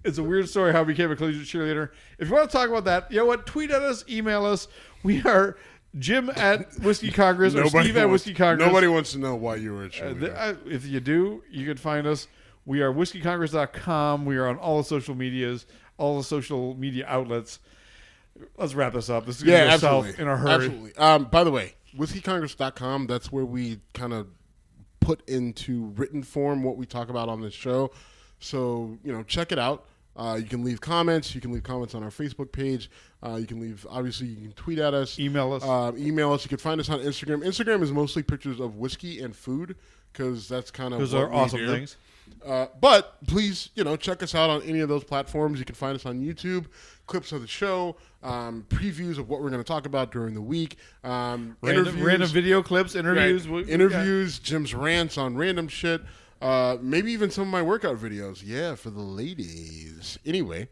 It's a weird story how I became a collegiate cheerleader. If you want to talk about that, you know what? Tweet at us, email us. We are Jim at Whiskey Congress or Steve at Whiskey Congress. Nobody wants to know why you were a cheerleader. If you do, you can find us. We are whiskeycongress.com. We are on all the social medias, all the social media outlets. Let's wrap this up. This is going to go south in a hurry. Absolutely. By the way, whiskeycongress.com, that's where we kind of put into written form what we talk about on this show. So, check it out. You can leave comments. You can leave comments on our Facebook page. You can tweet at us. Email us. You can find us on Instagram. Instagram is mostly pictures of whiskey and food because that's kind of those are awesome things. But please, check us out on any of those platforms. You can find us on YouTube, clips of the show, previews of what we're going to talk about during the week, random video clips, interviews. Right, interviews, Jim's rants on random shit, maybe even some of my workout videos. Yeah, for the ladies. Anyway.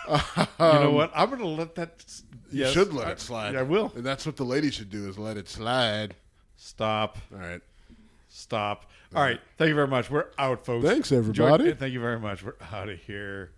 You know what? I'm going to let that... You should let it slide. Yeah, I will. And that's what the ladies should do, is let it slide. Stop. All right. Stop. All right. Thank you very much. We're out, folks. Thanks, everybody. Thank you very much. We're out of here.